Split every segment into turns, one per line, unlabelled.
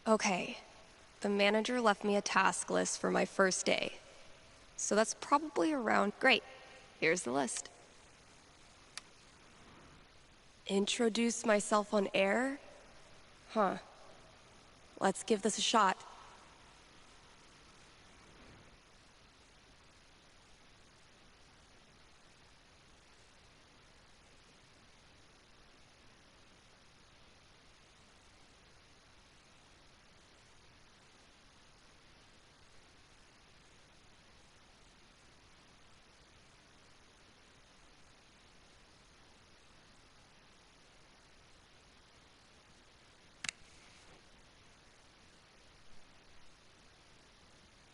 Okay, the manager left me a task list for my first day. So that's probably around... Great, here's the list. Introduce myself on air? Huh. Let's give this a shot.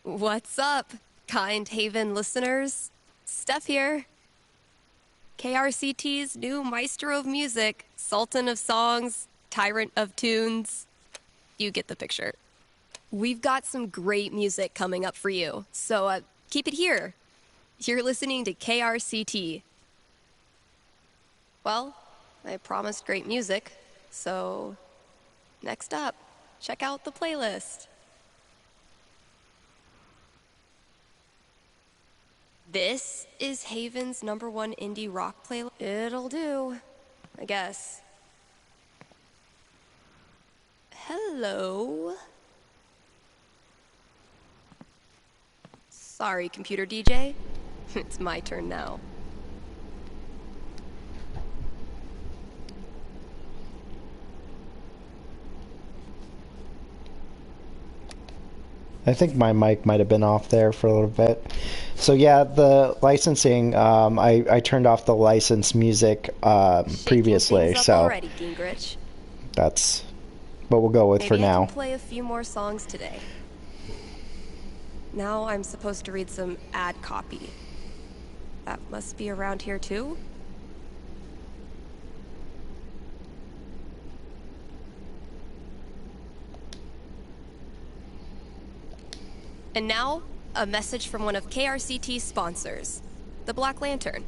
What's up, Kind Haven listeners? Steph here. KRCT's new maestro of music, sultan of songs, tyrant of tunes. You get the picture. We've got some great music coming up for you, so keep it here. You're listening to KRCT. Well, I promised great music, so next up, check out the playlist. This is Haven's #1 indie rock playlist. It'll do, I guess. Hello? Sorry, computer DJ. It's my turn now.
I think my mic might have been off there for a little bit. So yeah, the licensing, I turned off the licensed music previously, so
already, Gingrich.
that's what we'll go with
Maybe
for now.
I can play a few more songs today. Now I'm supposed to read some ad copy. That must be around here too? And now, a message from one of KRCT's sponsors, the Black Lantern.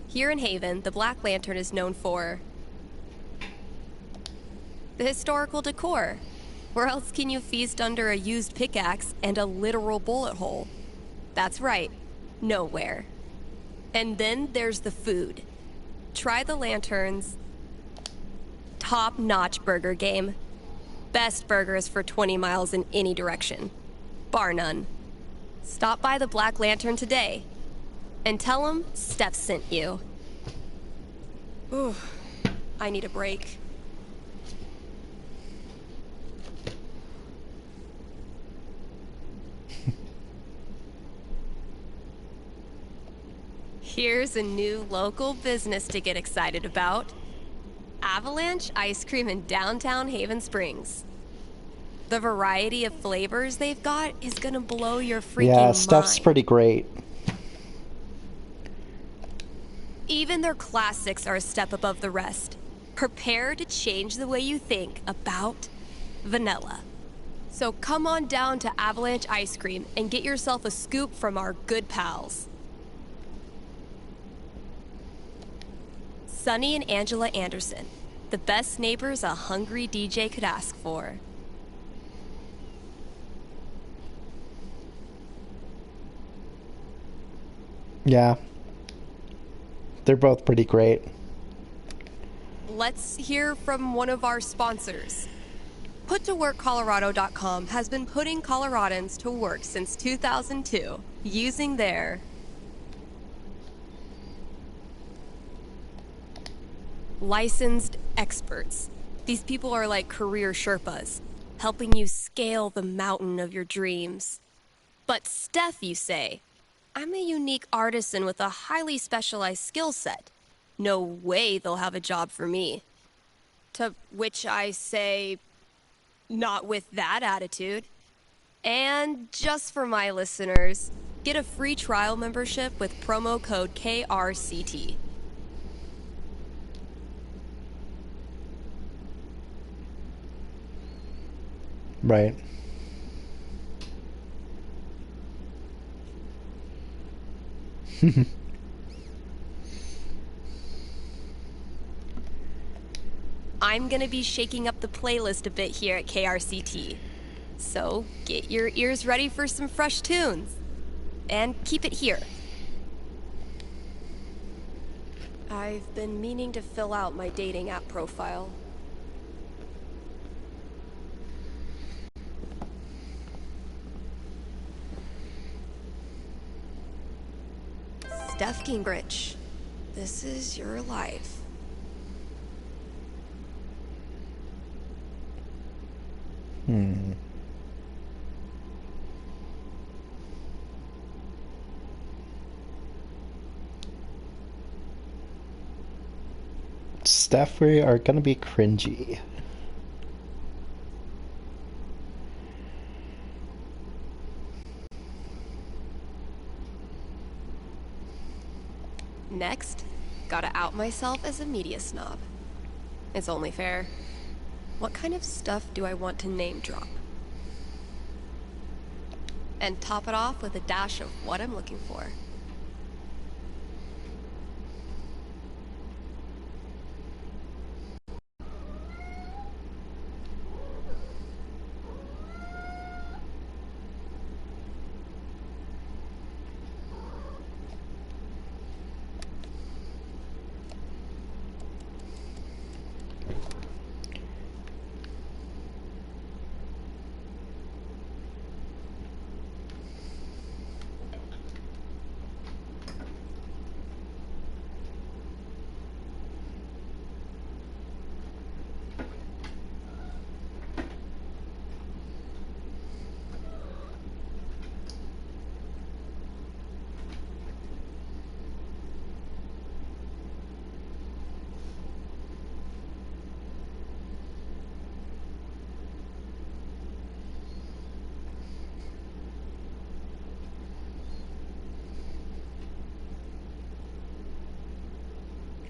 Here in Haven, the Black Lantern is known for the historical decor. Where else can you feast under a used pickaxe and a literal bullet hole? That's right, nowhere. And then there's the food. Try the Lantern's top-notch burger game. Best burgers for 20 miles in any direction. Bar none. Stop by the Black Lantern today and tell them Steph sent you. Ooh, I need a break. Here's a new local business to get excited about. Avalanche Ice Cream in downtown Haven Springs. The variety of flavors they've got is gonna blow your freaking mind.
Yeah, stuff's pretty great.
Even their classics are a step above the rest. Prepare to change the way you think about vanilla. So come on down to Avalanche Ice Cream and get yourself a scoop from our good pals. Sunny and Angela Anderson, the best neighbors a hungry DJ could ask for.
Yeah. They're both pretty great.
Let's hear from one of our sponsors. PutToWorkColorado.com has been putting Coloradans to work since 2002 using their licensed experts. These people are like career Sherpas, helping you scale the mountain of your dreams. But Steph, you say, I'm a unique artisan with a highly specialized skill set. No way they'll have a job for me. To which I say, not with that attitude. And just for my listeners, get a free trial membership with promo code KRCT.
Right.
I'm gonna be shaking up the playlist a bit here at KRCT. So get your ears ready for some fresh tunes. And keep it here. I've been meaning to fill out my dating app profile. Steph Gingrich, this is your life.
Steph, we are gonna be cringy.
Next, gotta out myself as a media snob. It's only fair. What kind of stuff do I want to name drop? And top it off with a dash of what I'm looking for.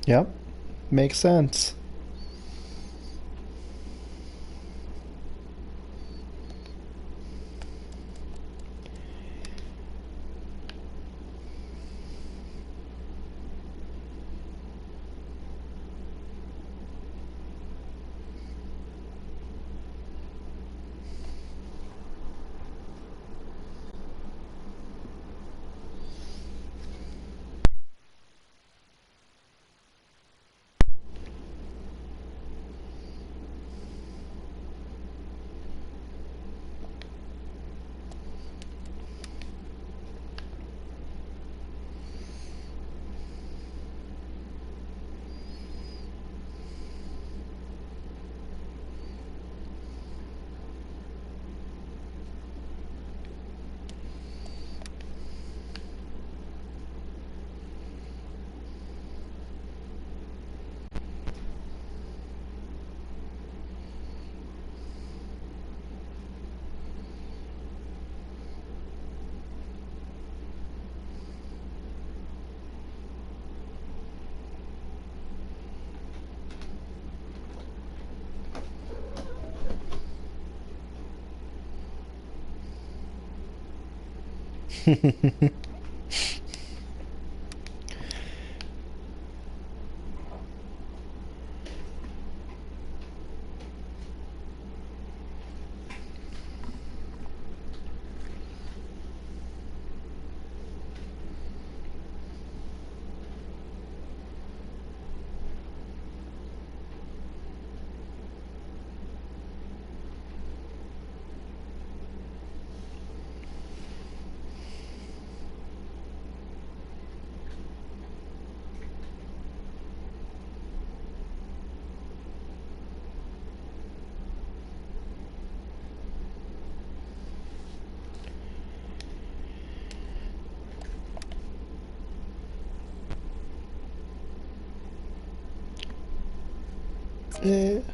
Yep, makes sense.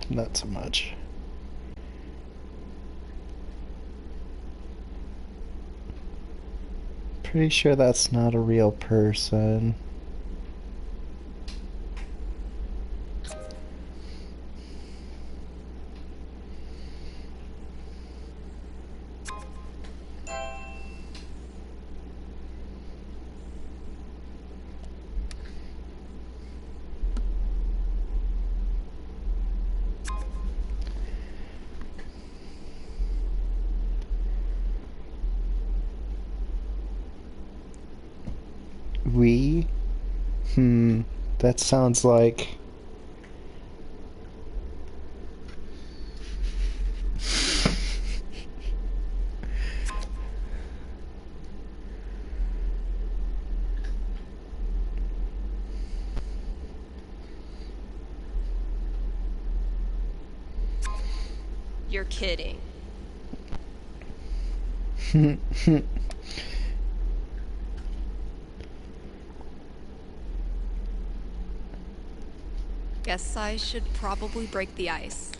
Not so much. Pretty sure that's not a real person. We? That sounds like...
You're kidding. Guess I should probably break the ice.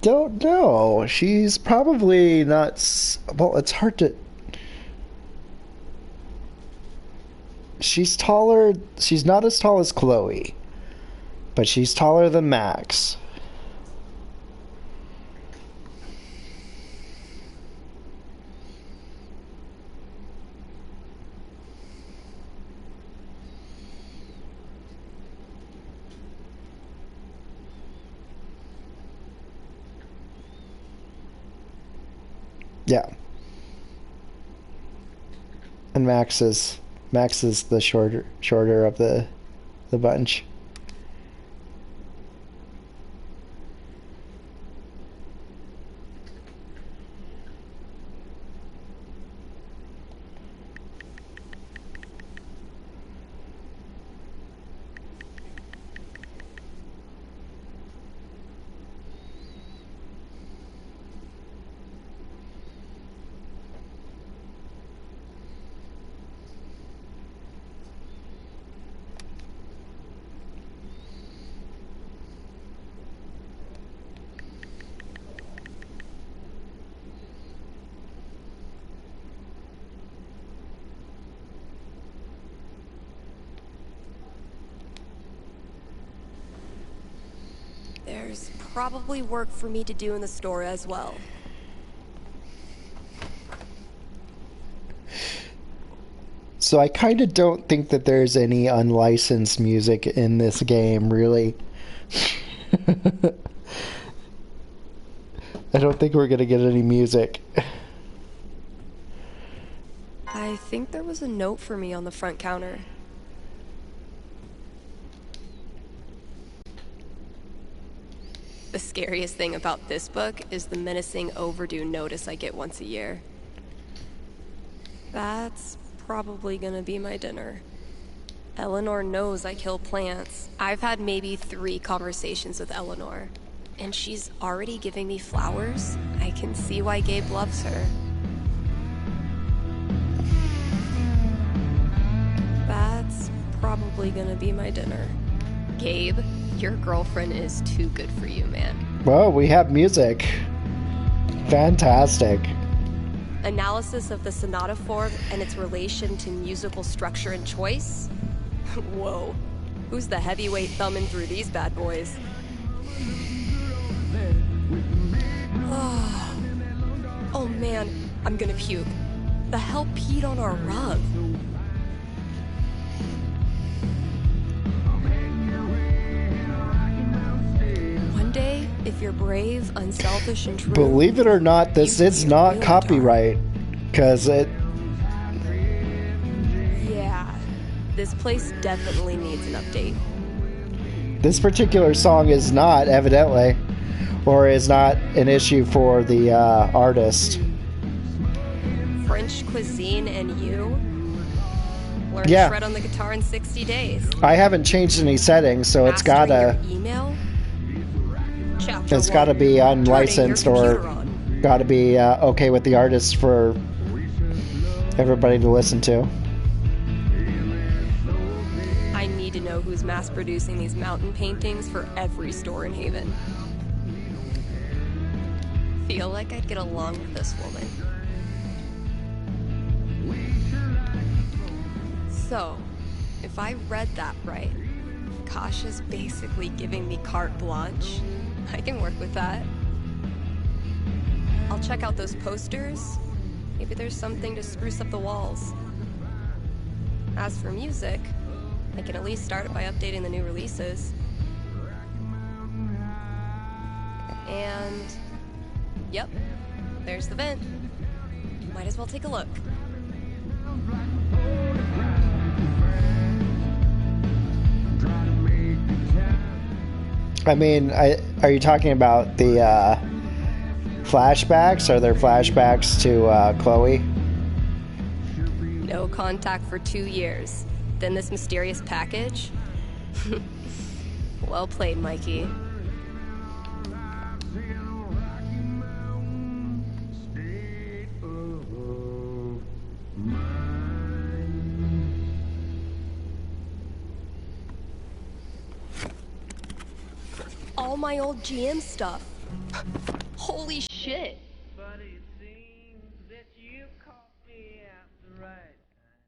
Don't know. She's probably not... Well, it's hard to... She's taller... She's not as tall as Chloe. But she's taller than Max. Yeah. And Max is the shorter of the bunch.
There's probably work for me to do in the store as well.
So I kind of don't think that there's any unlicensed music in this game, really. I don't think we're gonna get any music.
I think there was a note for me on the front counter. The scariest thing about this book is the menacing overdue notice I get once a year. That's probably gonna be my dinner. Eleanor knows I kill plants. I've had maybe 3 conversations with Eleanor, and she's already giving me flowers. I can see why Gabe loves her. That's probably gonna be my dinner. Gabe, your girlfriend is too good for you, man.
Well, we have music. Fantastic.
Analysis of the sonata form and its relation to musical structure and choice? Whoa. Who's the heavyweight thumbing through these bad boys? Oh man, I'm gonna puke. The hell peed on our rug? One day, if you're brave, unselfish, and true...
Believe it or not, this is not copyright. Because it...
Yeah, this place definitely needs an update.
This particular song is not, evidently. Or is not an issue for the artist.
French cuisine and you? Learn to shred on the guitar in 60 days.
I haven't changed any settings, so it's gotta...
Email?
It's gotta be unlicensed or gotta be okay with the artist for everybody to listen to.
I need to know who's mass producing these mountain paintings for every store in Haven. feel like I'd get along with this woman. So, if I read that right, Kasha's basically giving me carte blanche. I can work with that. I'll check out those posters. Maybe there's something to spruce up the walls. As for music, I can at least start it by updating the new releases. And... yep, there's the vent. Might as well take a look.
I mean, are you talking about the flashbacks? Are there flashbacks to Chloe?
No contact for 2 years. Then this mysterious package? Well played, Mikey. All my old GM stuff. Holy shit.
But it seems that you caught me at the right time.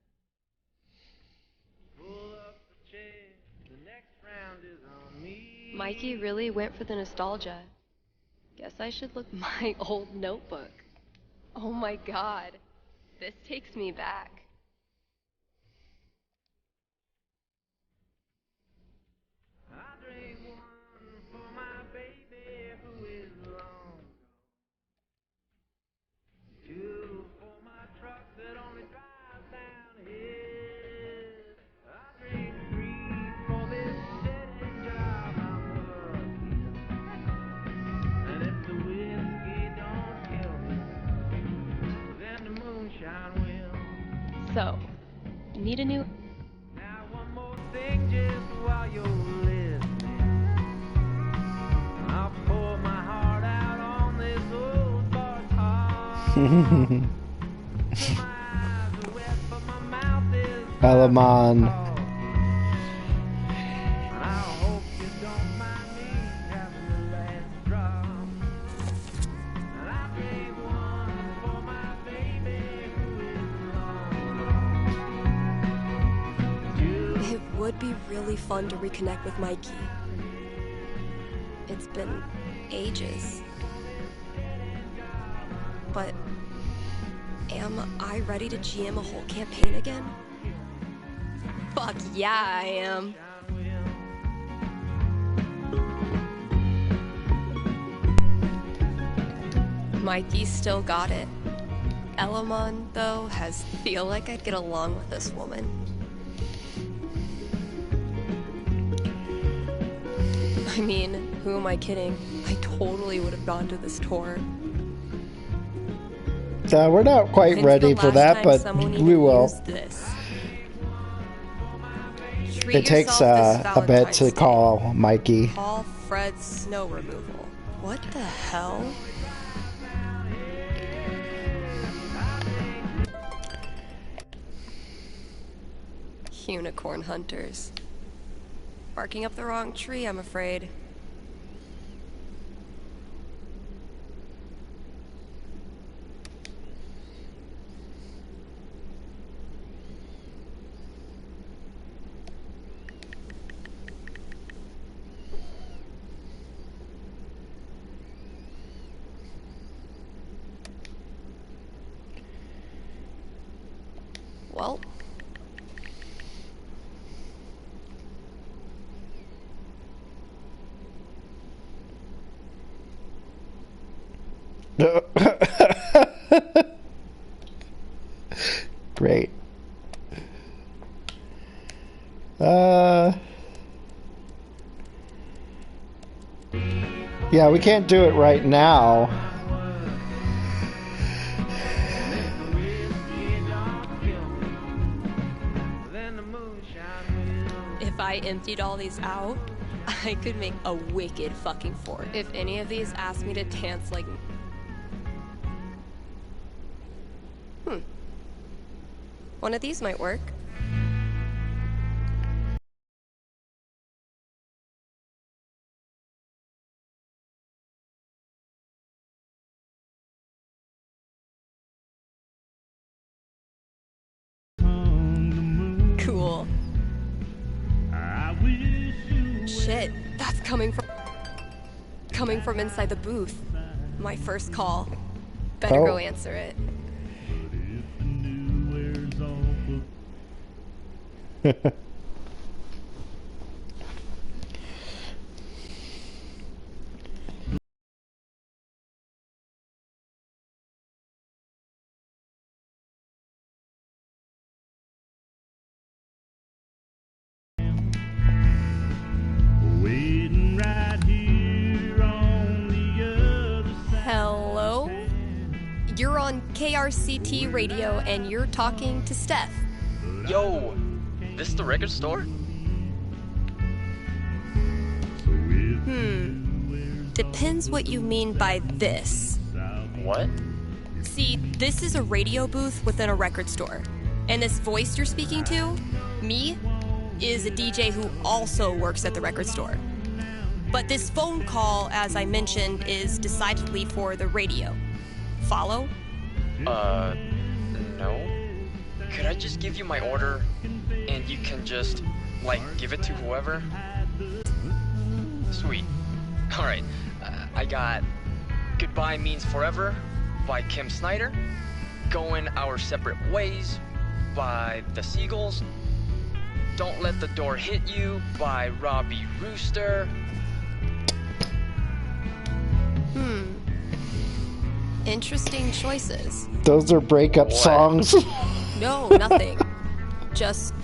Pull up the chair, the next round is on me.
Mikey really went for the nostalgia. Guess I should look my old notebook. Oh my god. This takes me back.
I drink one for my baby who is long gone. Two for my truck that only drives downhill. I drink three for this steady job I'm working. And if the whiskey don't kill me, then the moonshine will.
So, need a new...
Now one more thing just while you're listening. I'll pour my heart out on this old bar top. My eyes are wet, but my mouth is
Elamon.
and I hope you don't mind me having the last drop. And I drink one for my baby who is long gone.
It would be really fun to reconnect with Mikey. It's been ages. But am I ready to GM a whole campaign again? Fuck yeah, I am. Mikey still got it. Elamon, though, has feel like I'd get along with this woman. I mean, who am I kidding? I totally would have gone to this tour.
We're not quite
When's
ready
the
for
last
that,
time
but
someone
we
even
will.
used this? Treat
It takes
yourself this
a bit
Valentine's
to
Day.
call Mikey.
Call Fred's snow removal. What the hell? Unicorn hunters. Barking up the wrong tree, I'm afraid. Well,
Great. Yeah, we can't do it right now.
if I emptied all these out, I could make a wicked fucking fort. If any of these asked me to dance like... One of these might work. Cool.
I wish you
Shit, that's coming from inside the booth. My first call. Better go
Oh.
answer it.
if the new wears off. Waiting right here on the other side.
Hello? You're on KRCT radio and you're talking to Steph.
Yo, this the record store?
Depends what you mean by this.
What?
See, this is a radio booth within a record store. And this voice you're speaking to, me, is a DJ who also works at the record store. But this phone call, as I mentioned, is decidedly for the radio. Follow?
No. Could I just give you my order and you can just, like, give it to whoever? Sweet. Alright, I got Goodbye Means Forever by Kim Snyder, Going Our Separate Ways by The Seagulls, Don't Let the Door Hit You by Robbie Rooster.
Interesting choices.
Those are breakup
What?
songs.
No, nothing. Just,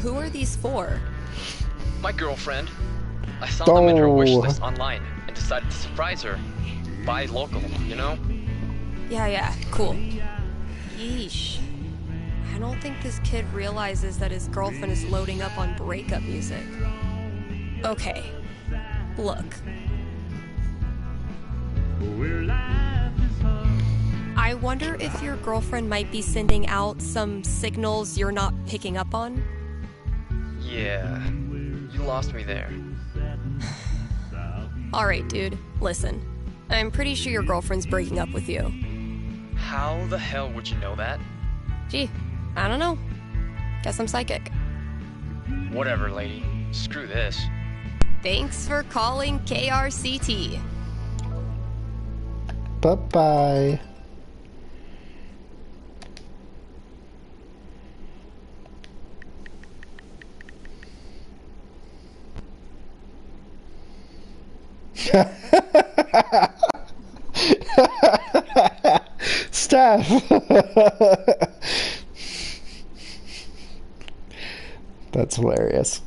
who are these for?
My girlfriend. I saw them in her wish
Oh.
list online and decided to surprise her. Buy local, you know?
Yeah, cool. Yeesh. I don't think this kid realizes that his girlfriend is loading up on breakup music. Okay, look.
Where life is hard.
I wonder if your girlfriend might be sending out some signals you're not picking up on.
Yeah, you lost me there.
Alright, dude, listen. I'm pretty sure your girlfriend's breaking up with you.
How the hell would you know that?
Gee, I don't know. Guess I'm psychic.
Whatever, lady. Screw this.
Thanks for calling KRCT.
Bye-bye. Steph. That's hilarious.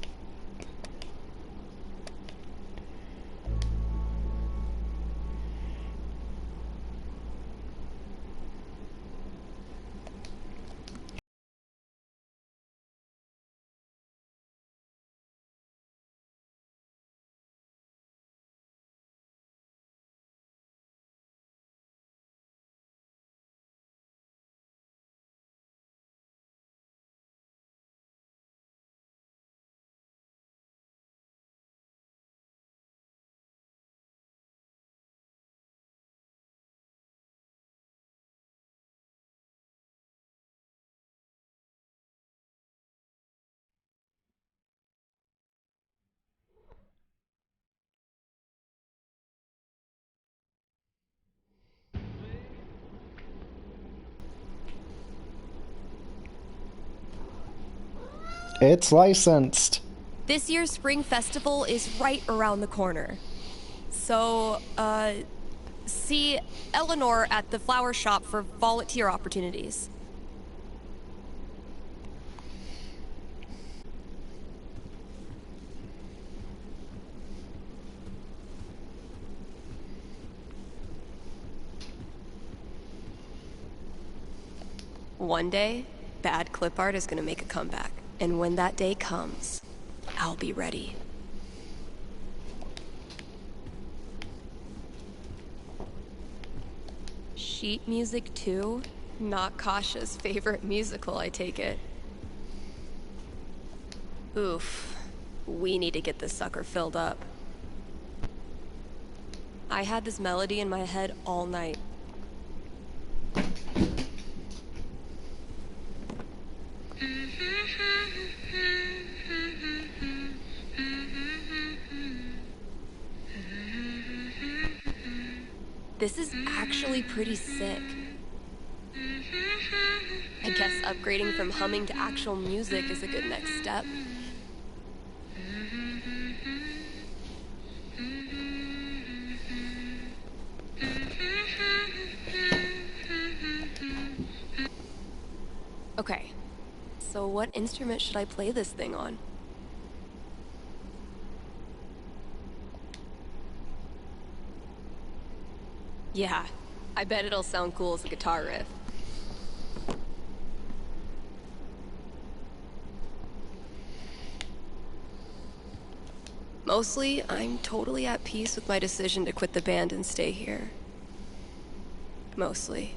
It's licensed.
This year's Spring Festival is right around the corner. So, see Eleanor at the flower shop for volunteer opportunities. One day, bad clip art is gonna make a comeback. And when that day comes, I'll be ready. Sheet music too? Not Kasha's favorite musical, I take it. Oof. We need to get this sucker filled up. I had this melody in my head all night. This is actually pretty sick. I guess upgrading from humming to actual music is a good next step. Okay, so what instrument should I play this thing on? Yeah, I bet it'll sound cool as a guitar riff. Mostly, I'm totally at peace with my decision to quit the band and stay here. Mostly.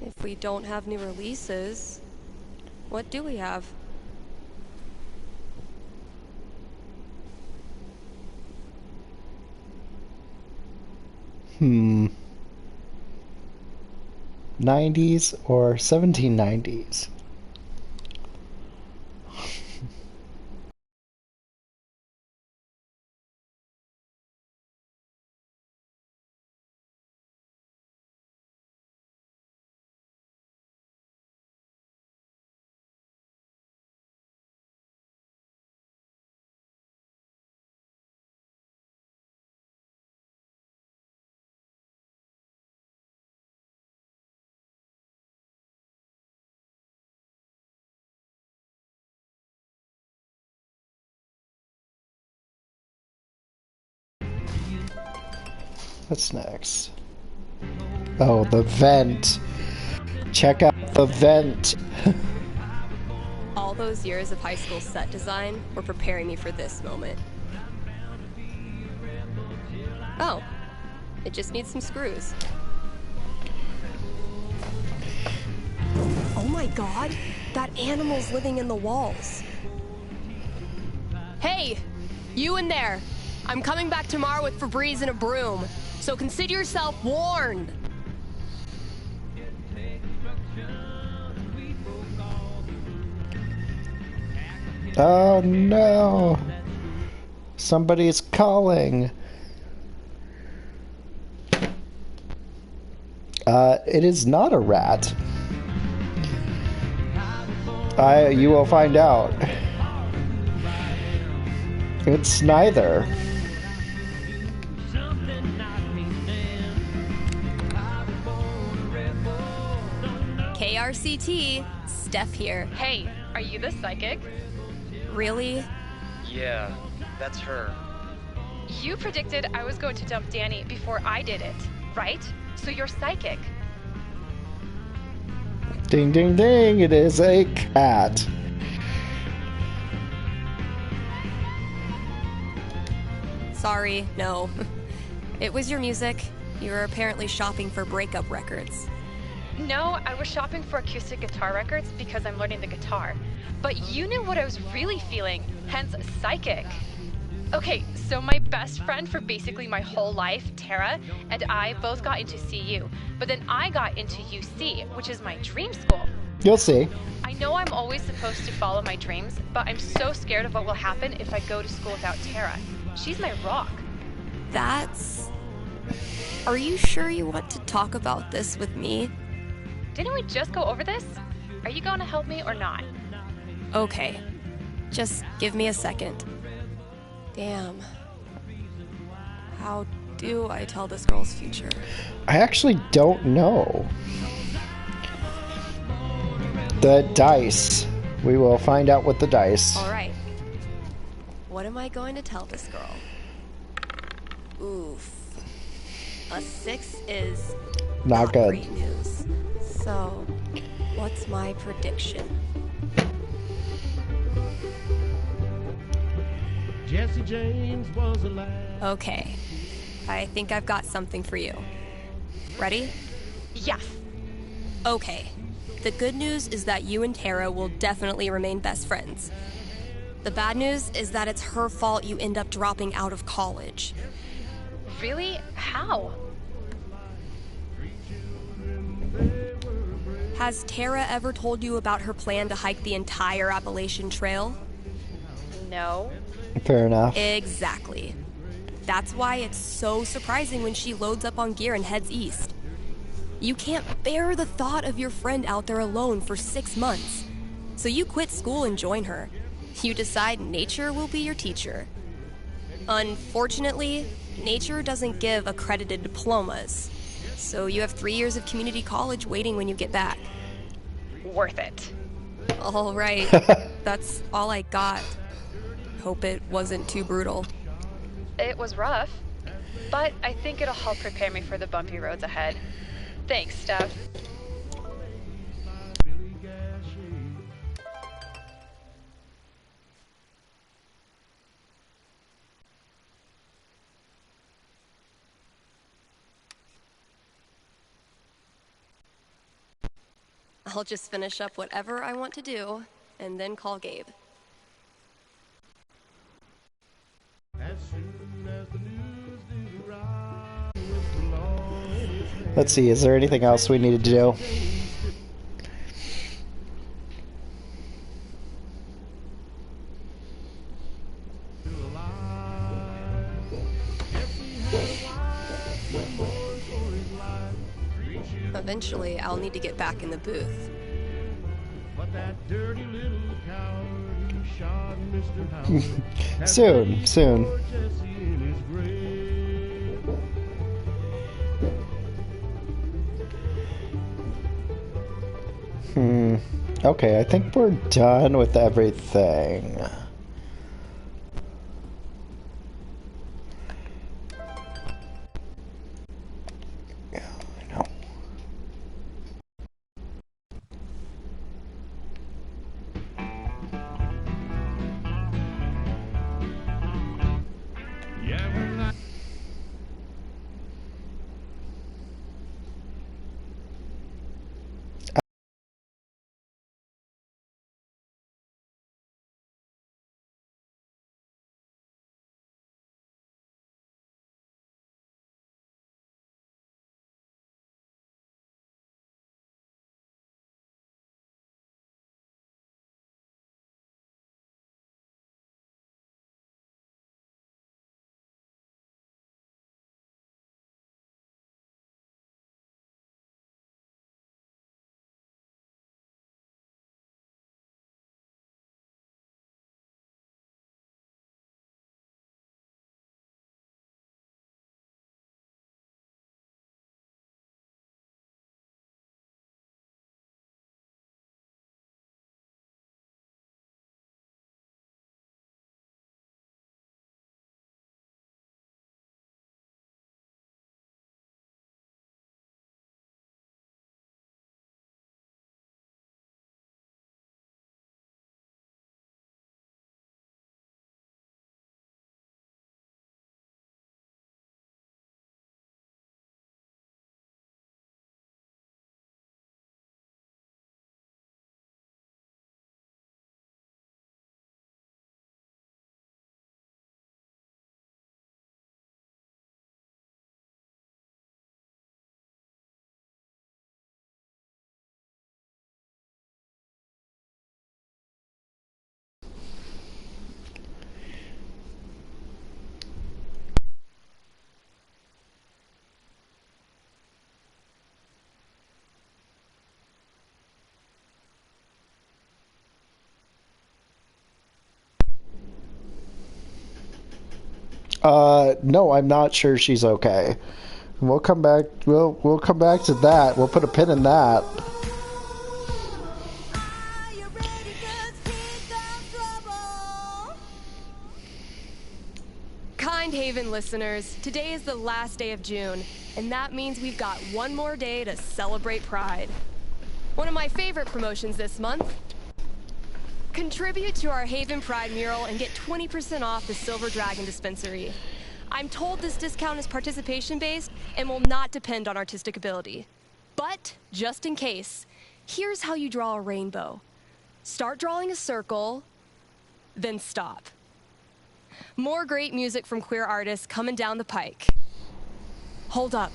If we don't have new releases, what do we have?
Hmm. 90s or 1790s? What's next? Oh, the vent. Check out the vent.
All those years of high school set design were preparing me for this moment. Oh, it just needs some screws. Oh my god, that animal's living in the walls. Hey, you in there! I'm coming back tomorrow with Febreze and a broom, so consider yourself warned!
Oh no! Somebody's calling. It is not a rat. You will find out. It's neither.
KRCT, Steph here.
Hey, are you the psychic?
Really?
Yeah, that's her.
You predicted I was going to dump Danny before I did it, right? So you're psychic.
Ding ding ding, it is a cat.
Sorry, no. It was your music. You were apparently shopping for breakup records.
No, I was shopping for acoustic guitar records because I'm learning the guitar. But you knew what I was really feeling, hence psychic. Okay, so my best friend for basically my whole life, Tara, and I both got into CU. But then I got into UC, which is my dream school.
You'll see.
I know I'm always supposed to follow my dreams, but I'm so scared of what will happen if I go to school without Tara. She's my rock.
That's... Are you sure you want to talk about this with me?
Didn't we just go over this? Are you going to help me or not?
Okay. Just give me a second. Damn. How do I tell this girl's future?
I actually don't know. The dice. We will find out with the dice.
Alright. What am I going to tell this girl? Oof. A 6 is
Not good.
great news. So, what's my prediction?
Jesse James was alive.
Okay. I think I've got something for you. Ready?
Yes.
Okay, the good news is that you and Tara will definitely remain best friends. The bad news is that it's her fault you end up dropping out of college.
Really? How?
Has Tara ever told you about her plan to hike the entire Appalachian Trail?
No.
Fair enough.
Exactly. That's why it's so surprising when she loads up on gear and heads east. You can't bear the thought of your friend out there alone for 6 months. So you quit school and join her. You decide nature will be your teacher. Unfortunately, nature doesn't give accredited diplomas. So you have 3 years of community college waiting when you get back.
Worth it.
All right. That's all I got. Hope it wasn't too brutal.
It was rough, but I think it'll help prepare me for the bumpy roads ahead. Thanks, Steph.
I'll just finish up whatever I want to do, and then call Gabe.
Let's see, is there anything else we need to do?
Eventually, I'll need to get back in the booth.
Soon. Okay, I think we're done with everything. Yeah, I know. No, I'm not sure she's okay. We'll come back. We'll come back to that. We'll put a pin in that.
Kind Haven listeners, today is the last day of June, and that means we've got one more day to celebrate Pride. One of my favorite promotions this month. Contribute to our Haven Pride mural and get 20% off the Silver Dragon dispensary. I'm told this discount is participation-based and will not depend on artistic ability. But, just in case, here's how you draw a rainbow. Start drawing a circle, then stop. More great music from queer artists coming down the pike. Hold up.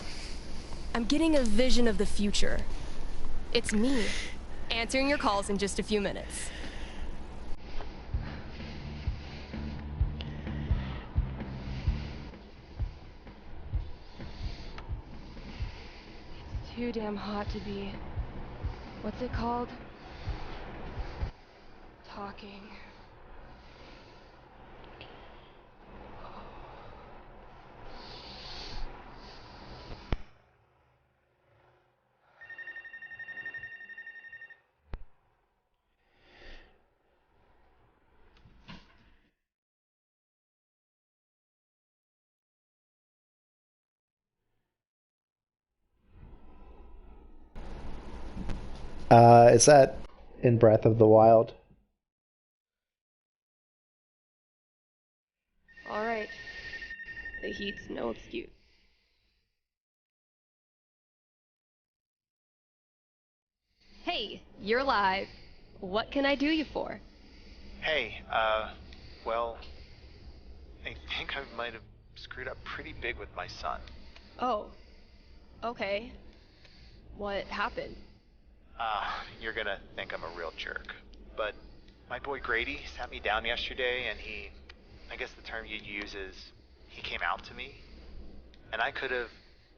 I'm getting a vision of the future. It's me, answering your calls in just a few minutes.
It's too damn hot to be... What's it called? Talking.
Is that in Breath of the Wild?
All right. The heat's no excuse.
Hey, you're live. What can I do you for?
Hey, well, I think I might have screwed up pretty big with my son.
Oh, okay. What happened?
You're gonna think I'm a real jerk. But my boy Grady sat me down yesterday and I guess the term you'd use is, he came out to me. And I could have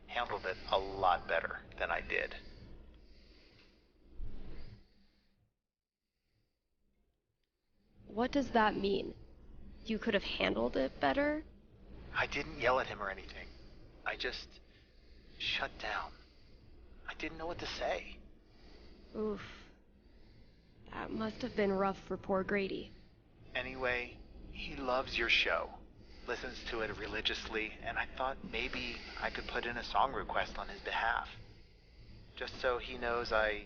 handled it a lot better than I did.
What does that mean? You could have handled it better?
I didn't yell at him or anything. I just shut down. I didn't know what to say.
Oof. That must have been rough for poor Grady.
Anyway, he loves your show, listens to it religiously, and I thought maybe I could put in a song request on his behalf. Just so he knows I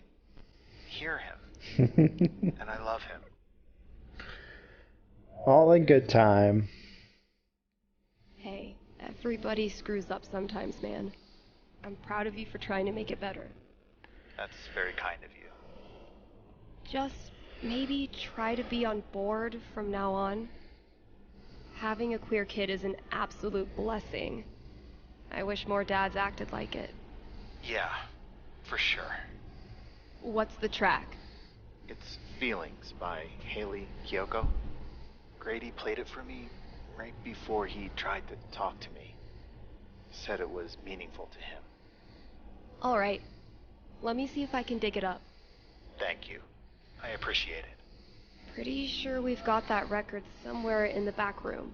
hear him, and I love him.
All in good time.
Hey, everybody screws up sometimes, man. I'm proud of you for trying to make it better.
That's very kind of you.
Just maybe try to be on board from now on. Having a queer kid is an absolute blessing. I wish more dads acted like it.
Yeah, for sure.
What's the track?
It's Feelings by Haley Kiyoko. Grady played it for me right before he tried to talk to me. Said it was meaningful to him.
All right. Let me see if I can dig it up.
Thank you. I appreciate it.
Pretty sure we've got that record somewhere in the back room.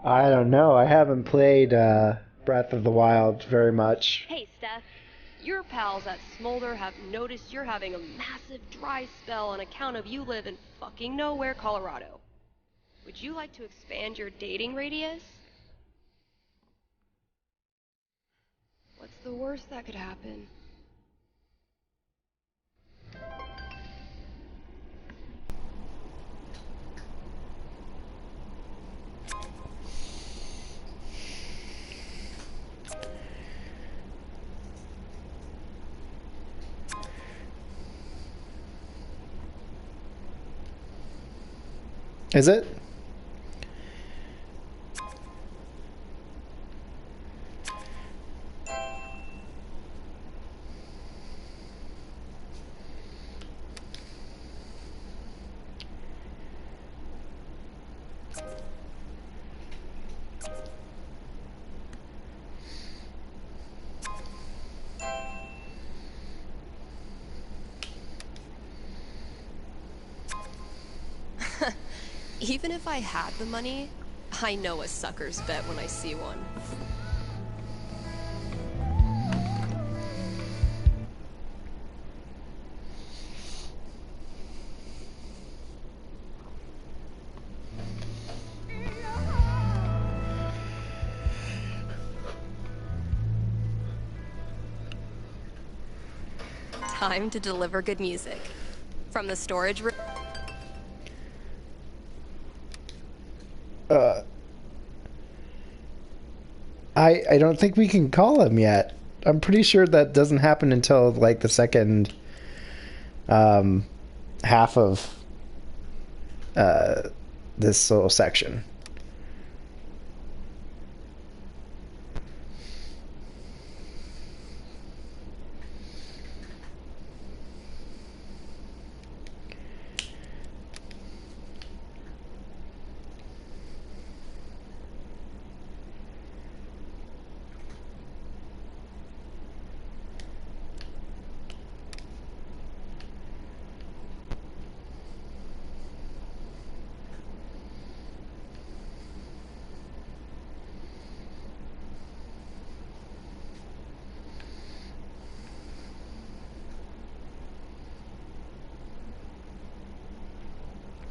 I don't know. I haven't played Breath of the Wild very much.
Hey, Steph. Your pals at Smolder have noticed you're having a massive dry spell on account of you live in fucking nowhere, Colorado. Would you like to expand your dating radius? What's the worst that could happen?
Is it?
Even if I had the money, I know a sucker's bet when I see one. Time to deliver good music. From the storage room.
I don't think we can call him yet. I'm pretty sure that doesn't happen until like the second half of this little section.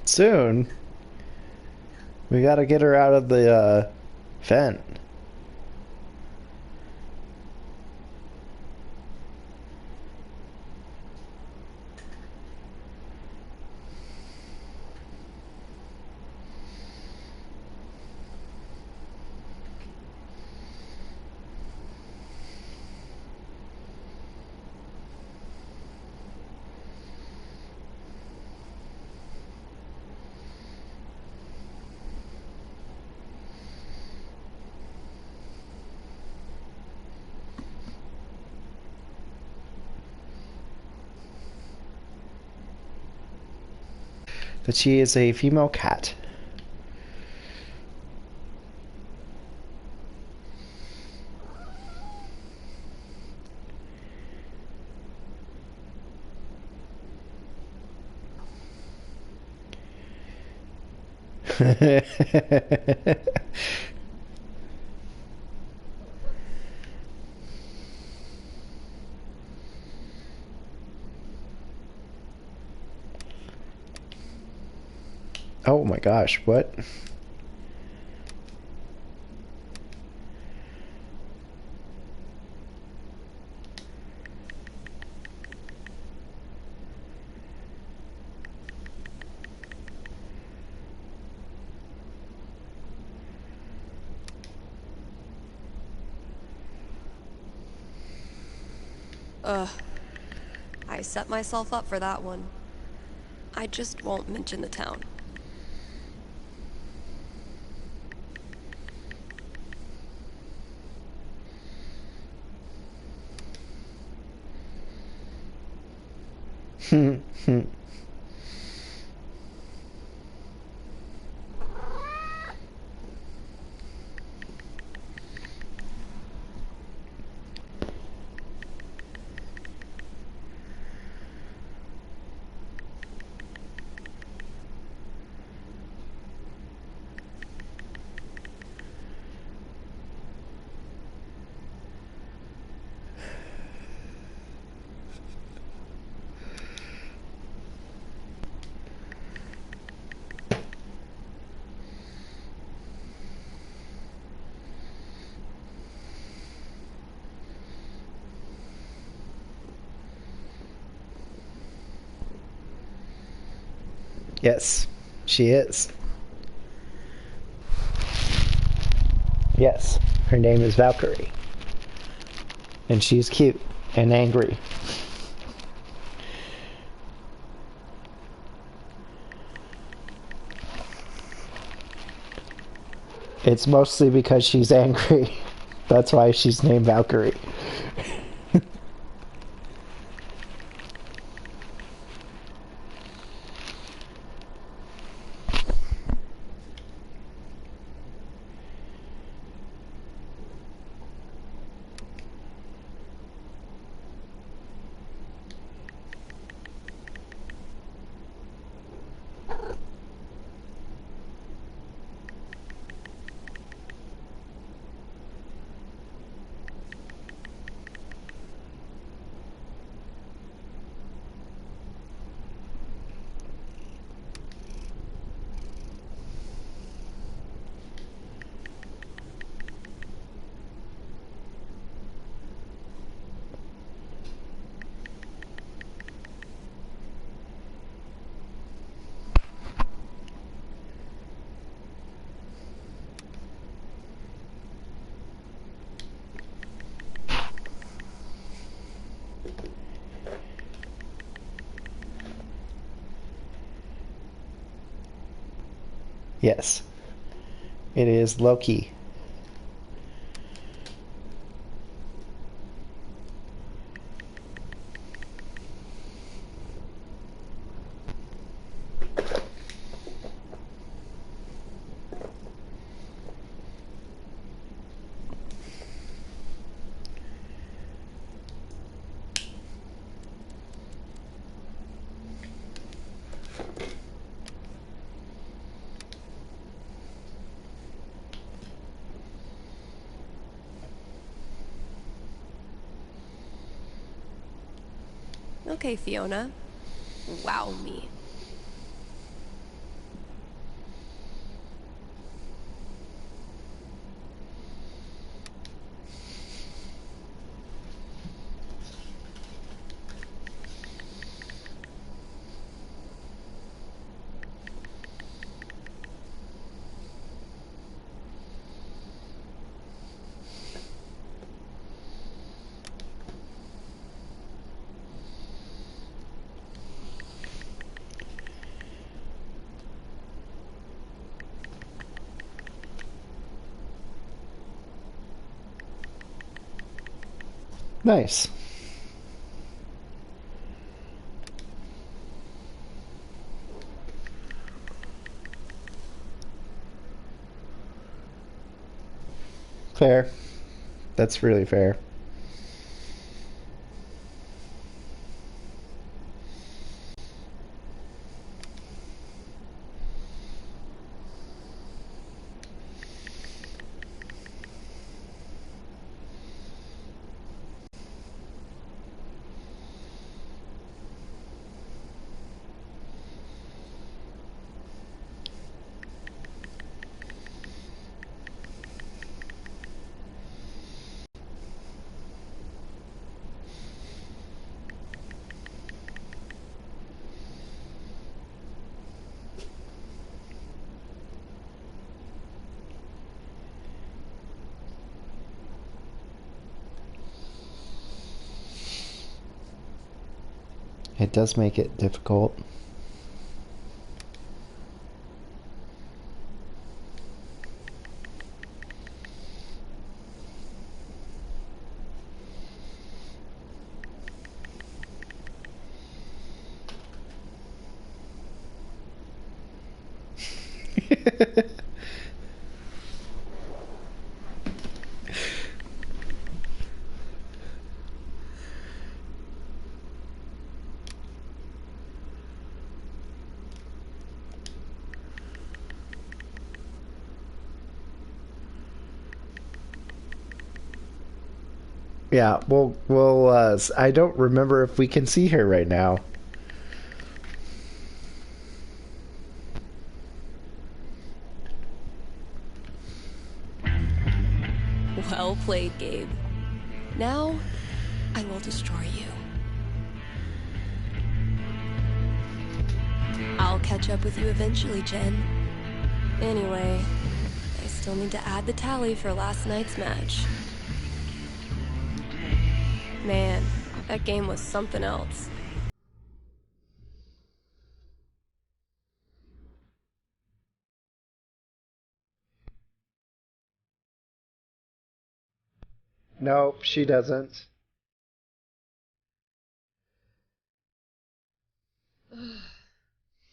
Soon. We gotta get her out of the vent. That she is a female cat. Oh my gosh, what?
Ugh. I set myself up for that one. I just won't mention the town. Yes, she is. Yes, her name is Valkyrie. And she's cute and angry. It's mostly because she's angry. That's why she's named Valkyrie.
Yes. It is Loki.
Okay, Fiona. Wow me.
Nice. Fair. That's really fair. It does make it difficult. Yeah, I don't remember if we can see her right now.
Well played, Gabe. Now, I will destroy you. I'll catch up with you eventually, Jen. Anyway, I still need to add the tally for last night's match. Man, that game was something else.
Nope, she doesn't.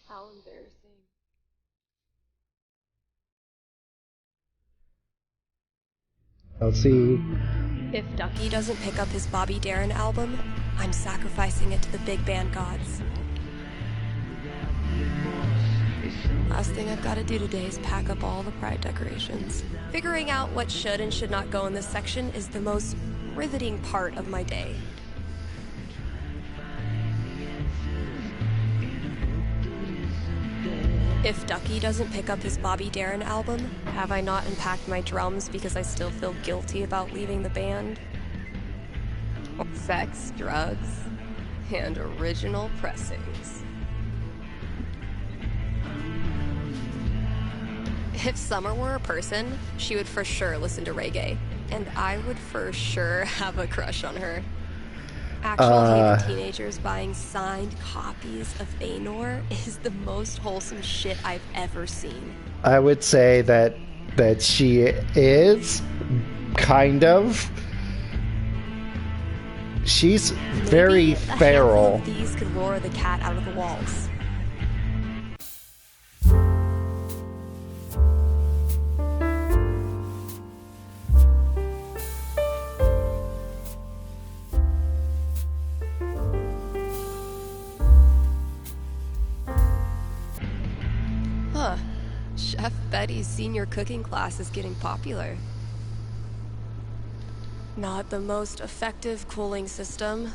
How embarrassing.
Let's see.
If Ducky doesn't pick up his Bobby Darin album, I'm sacrificing it to the big band gods. Last thing I've got to do today is pack up all the pride decorations. Figuring out what should and should not go in this section is the most riveting part of my day. If Ducky doesn't pick up his Bobby Darin album, have I not unpacked my drums because I still feel guilty about leaving the band? Sex, drugs, and original pressings. If Summer were a person, she would for sure listen to reggae, and I would for sure have a crush on her. Actual Haven teenagers buying signed copies of Anor is the most wholesome shit I've ever seen.
I would say that she is kind of. She's very
Maybe a handful
feral.
of these could lure the cat out of the walls. Huh. Chef Betty's senior cooking class is getting popular. Not the most effective cooling system,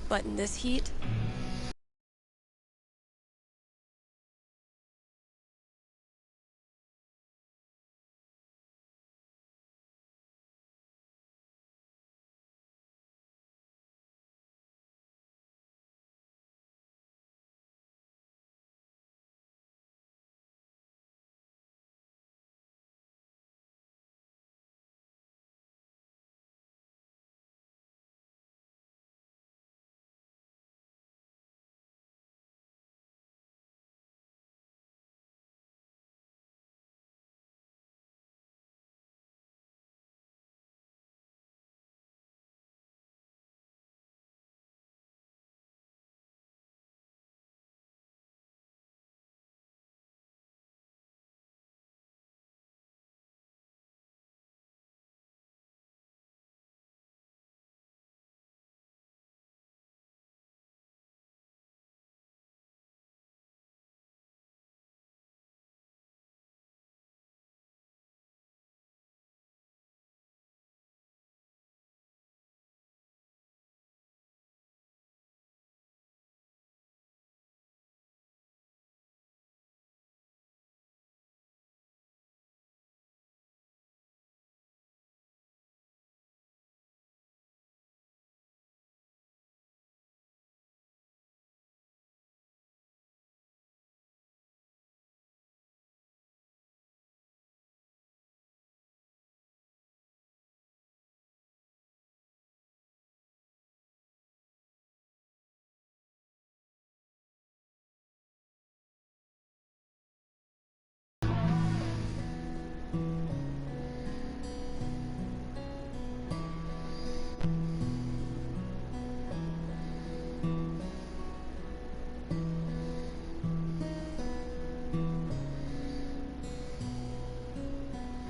but in this heat,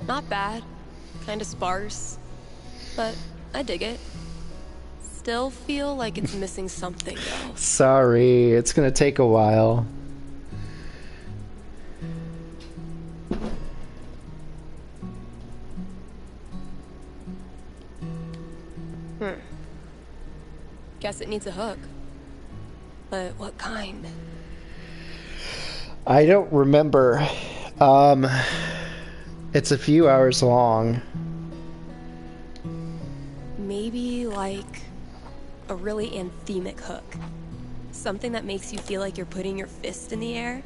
not bad. Kinda sparse. But I dig it. Still feel like it's missing something, though.
Sorry, it's gonna take a while.
Guess it needs a hook. But what kind?
I don't remember. It's a few hours long.
Maybe like a really anthemic hook. Something that makes you feel like you're putting your fist in the air.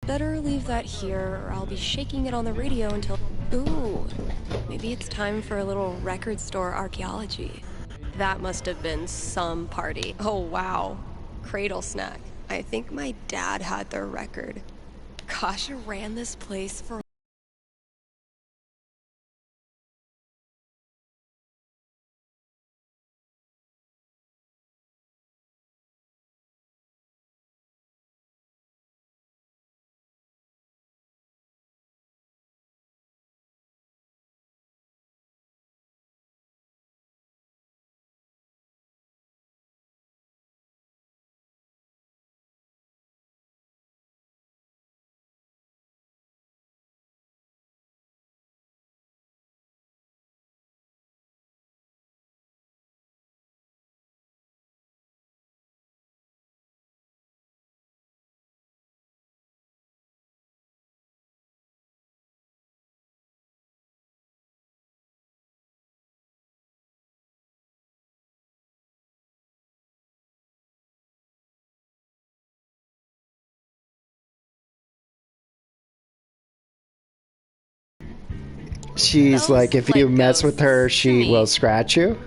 Better leave that here, or I'll be shaking it on the radio until... Ooh, maybe it's time for a little record store archaeology. That must have been some party. Oh, wow. Cradle snack. I think my dad had their record. Kasha ran this place for
She's
Those
like, if you
like
mess with her,
ghosts to
she
me.
will scratch you.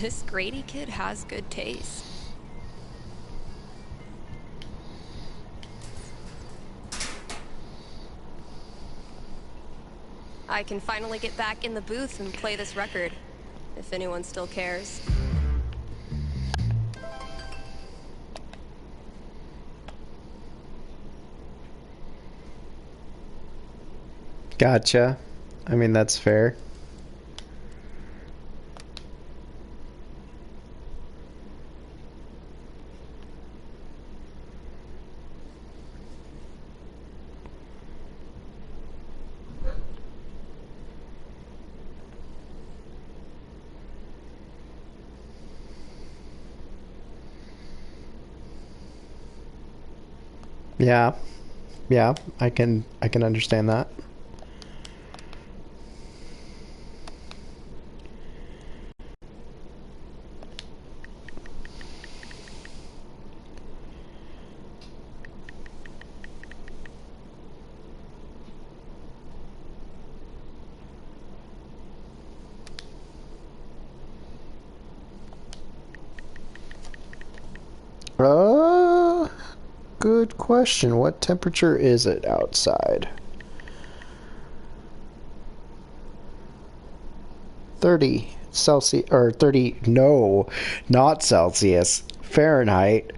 This Grady kid has good taste. I can finally get back in the booth and play this record, if anyone still cares.
Gotcha. I mean, that's fair. Yeah. Yeah, I can understand that. Good question. What temperature is it outside? 30 Celsius, or 30, no, not Celsius, Fahrenheit.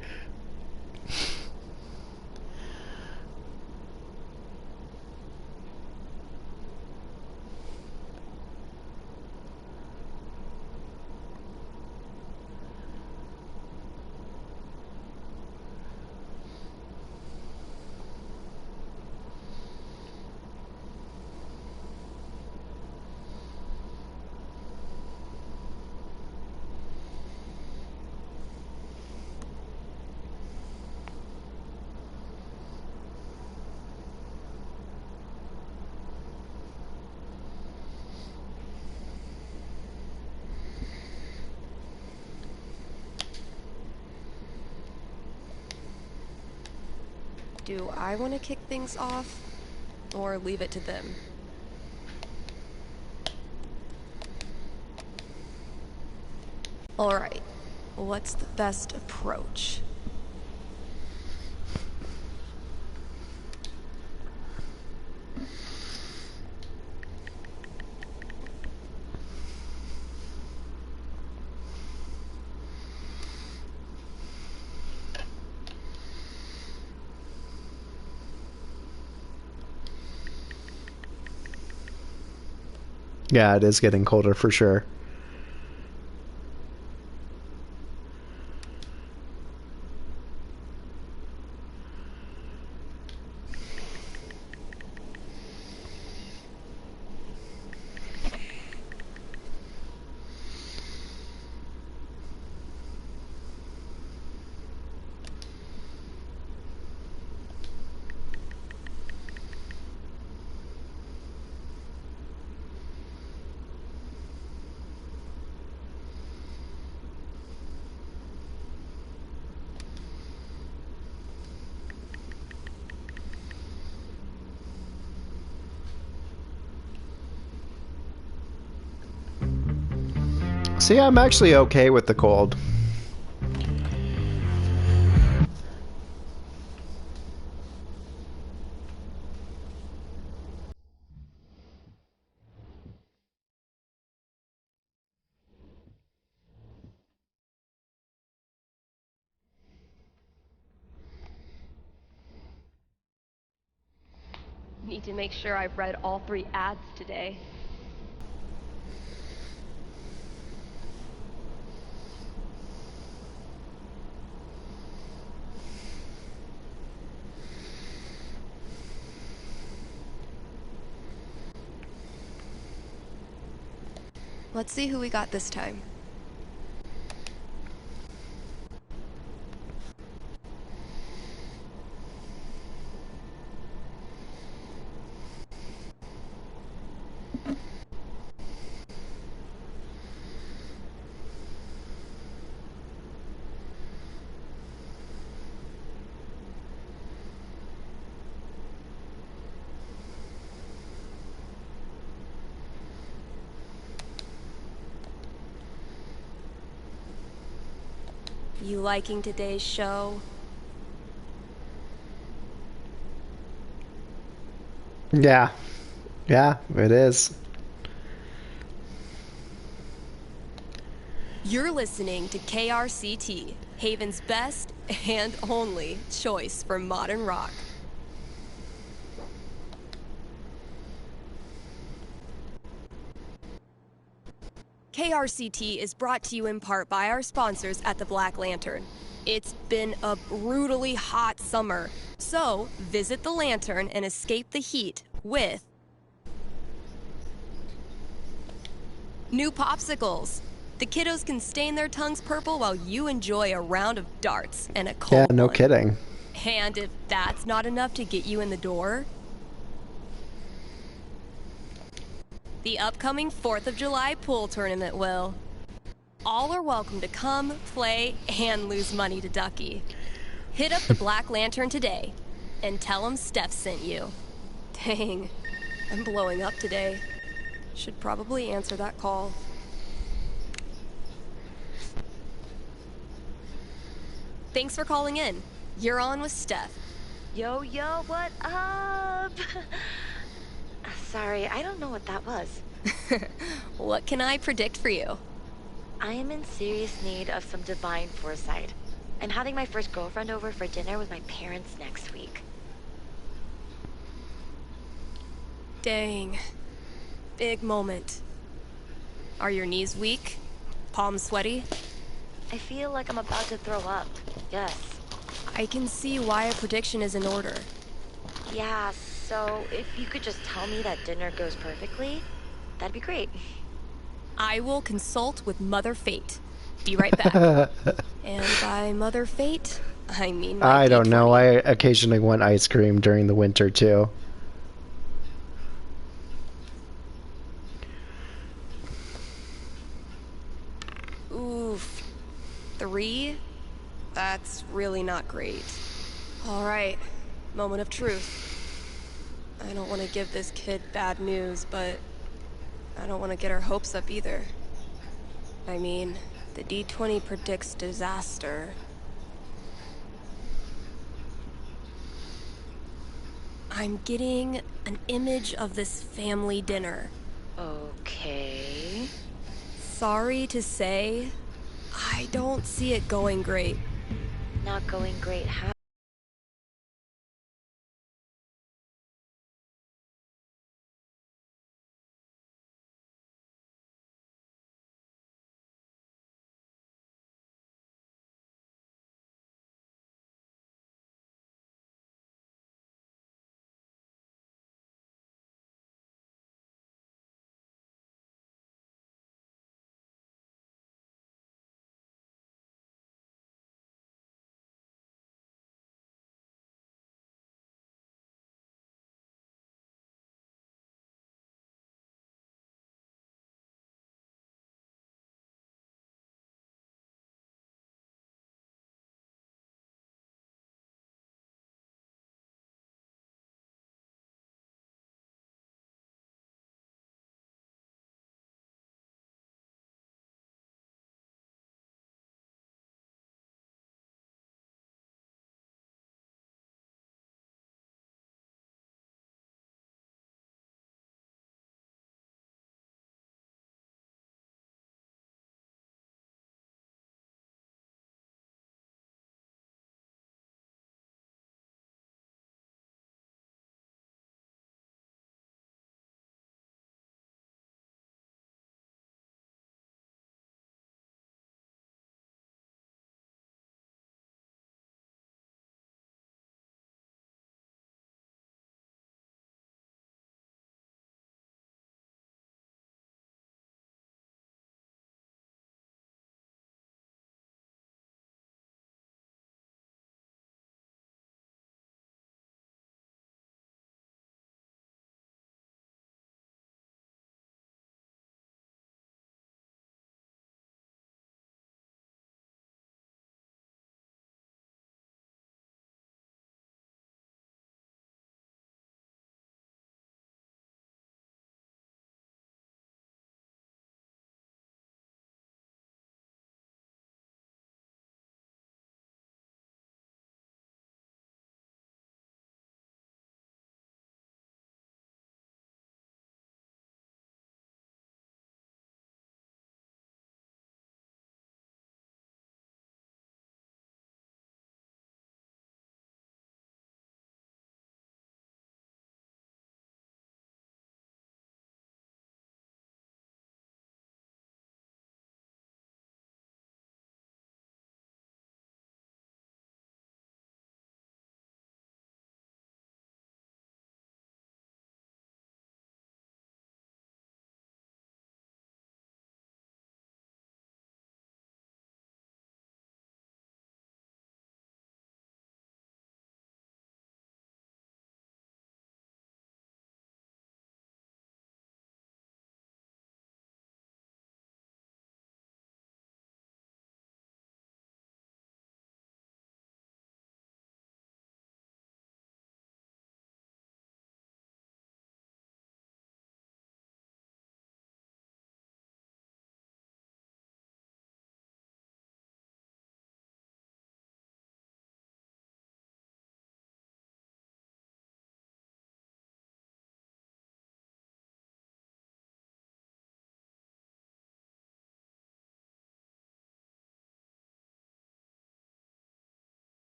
Do I want to kick things off, or leave it to them? Alright, what's the best approach?
Yeah, it is getting colder for sure. See, I'm actually okay with the cold.
Need to make sure I've read all 3 ads today.
Let's see who we got this time. You liking today's show?
Yeah. Yeah, it is.
You're listening to KRCT, Haven's best and only choice for modern rock. KRCT is brought to you in part by our sponsors at the Black Lantern. It's been a brutally hot summer, so visit the Lantern and escape the heat with new popsicles. The kiddos can stain their tongues purple while you enjoy a round of darts and a
Yeah,
cold
no
one.
kidding.
And if that's not enough to get you in the door, the upcoming 4th of July pool tournament will. All are welcome to come, play, and lose money to Ducky. Hit up the Black Lantern today and tell them Steph sent you. Dang, I'm blowing up today. Should probably answer that call. Thanks for calling in. You're on with Steph.
Yo, yo, what up? Sorry, I don't know what that was.
What can I predict for you?
I am in serious need of some divine foresight. I'm having my first girlfriend over for dinner with my parents next week.
Dang. Big moment. Are your knees weak? Palms sweaty?
I feel like I'm about to throw up. Yes.
I can see why a prediction is in order.
Yeah, so if you could just tell me that dinner goes perfectly, that'd be great.
I will consult with Mother Fate. Be right back. And by Mother Fate, I mean my
I don't know.
D20.
I occasionally want ice cream during the winter too.
Oof. 3? That's really not great. All right. Moment of truth. I don't want to give this kid bad news, but I don't want to get her hopes up either. I mean, the D20 predicts disaster. I'm getting an image of this family dinner.
Okay.
Sorry to say, I don't see it going great.
Not going great, how?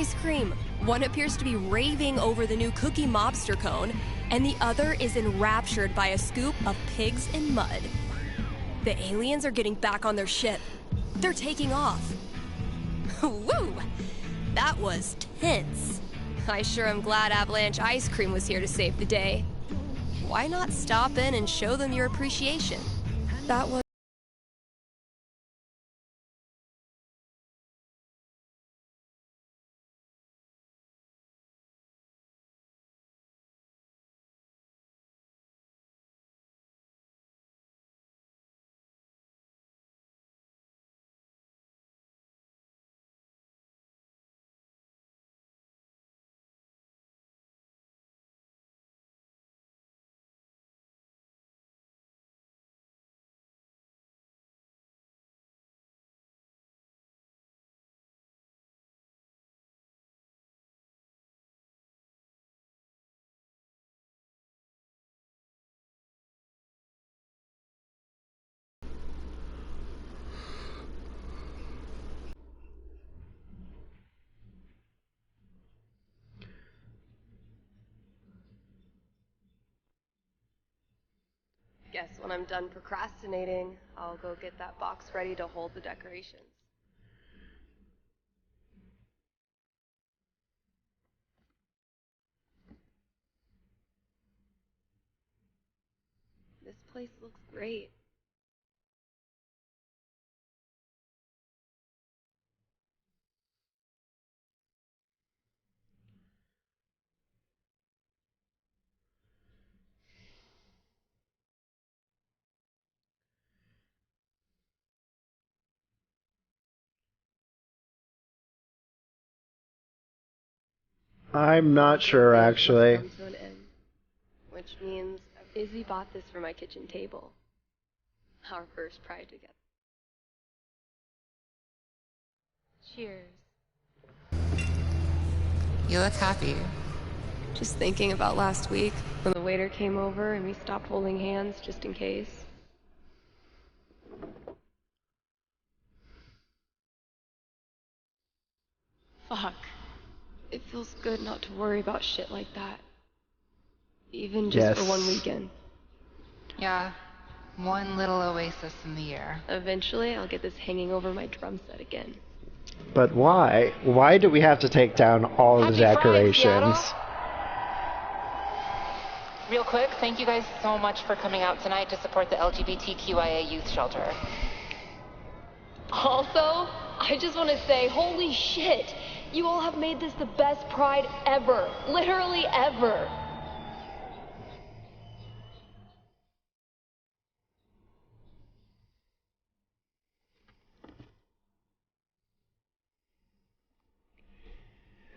ice cream. One appears to be raving over the new Cookie Mobster cone, and the other is enraptured by a scoop of pigs in mud. The aliens are getting back on their ship. They're taking off. Woo! That was tense. I sure am glad Avalanche Ice Cream was here to save the day. Why not stop in and show them your appreciation? That was... Guess when I'm done procrastinating, I'll go get that box ready to hold the decorations. This place looks great.
I'm not sure, actually.
Come to an end, which means Izzy bought this for my kitchen table. Our first pride together. Cheers.
You look happy.
Just thinking about last week when the waiter came over and we stopped holding hands just in case. Fuck. It feels good not to worry about shit like that. Even just for one weekend.
Yeah, one little oasis in the year.
Eventually, I'll get this hanging over my drum set again.
But why? Why do we have to take down all the decorations?
Real quick, thank you guys so much for coming out tonight to support the LGBTQIA youth shelter.
Also, I just want to say, holy shit! You all have made this the best Pride ever. Literally ever.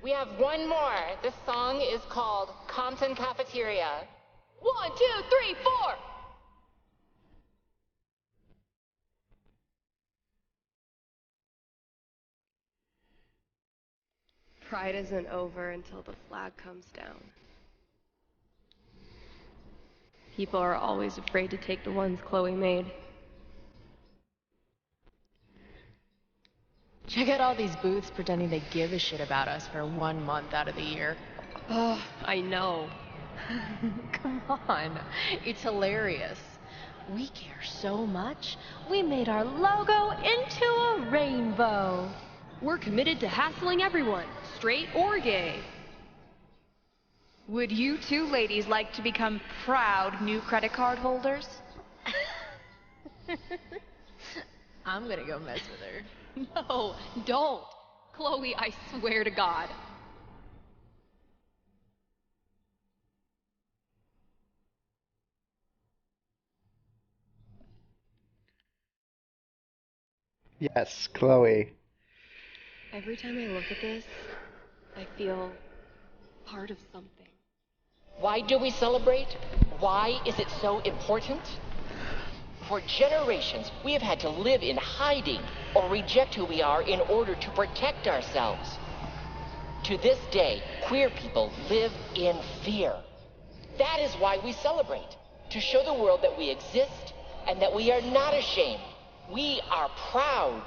We have one more. This song is called Compton Cafeteria.
1, 2, 3, 4!
Pride isn't over until the flag comes down. People are always afraid to take the ones Chloe made.
Check out all these booths pretending they give a shit about us for 1 month out of the year.
Oh, I know.
Come on, it's hilarious. We care so much, we made our logo into a rainbow.
We're committed to hassling everyone, straight or gay.
Would you two ladies like to become proud new credit card holders?
I'm gonna go mess with her.
No, don't. Chloe, I swear to God.
Yes, Chloe.
Every time I look at this, I feel part of something.
Why do we celebrate? Why is it so important? For generations, we have had to live in hiding or reject who we are in order to protect ourselves. To this day, queer people live in fear. That is why we celebrate, to show the world that we exist and that we are not ashamed. We are proud.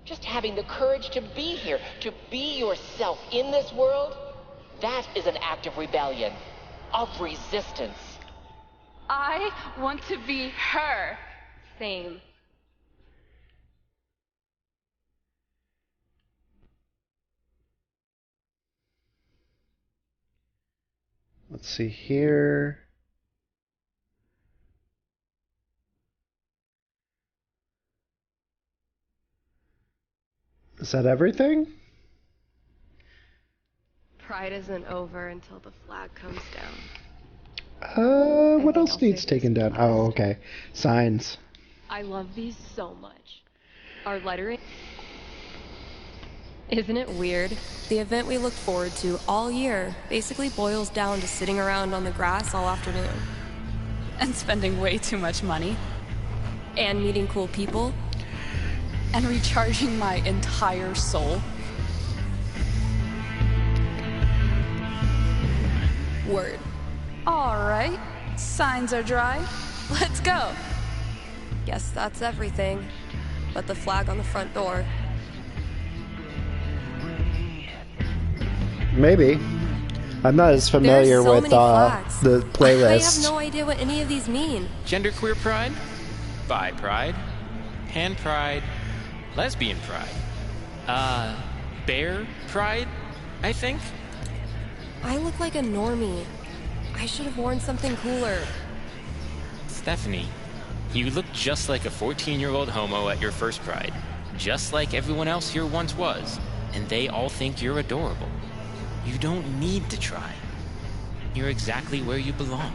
Just having the courage to be here, to be yourself in this world, that is an act of rebellion, of resistance.
I want to be her.
Same.
Let's see here. Is that everything?
Pride isn't over until the flag comes down.
What
think
else
I'll
needs
save this
taken down?
for
Oh,
last.
okay. Signs.
I love these so much. Our lettering. Isn't it weird? The event we look forward to all year basically boils down to sitting around on the grass all afternoon.
And spending way too much money.
And meeting cool people.
And recharging my entire soul.
Word.
All right, signs are dry. Let's go.
Guess that's everything. But the flag on the front door.
Maybe. I'm not as familiar
There's so
with
many flags.
the playlist.
I have no idea what any of these mean.
Genderqueer pride, bi pride, pan pride, lesbian pride, bear pride, I think.
I look like a normie. I should have worn something cooler.
Stephanie, you look just like a 14-year-old homo at your first pride, just like everyone else here once was, and they all think you're adorable. You don't need to try. You're exactly where you belong.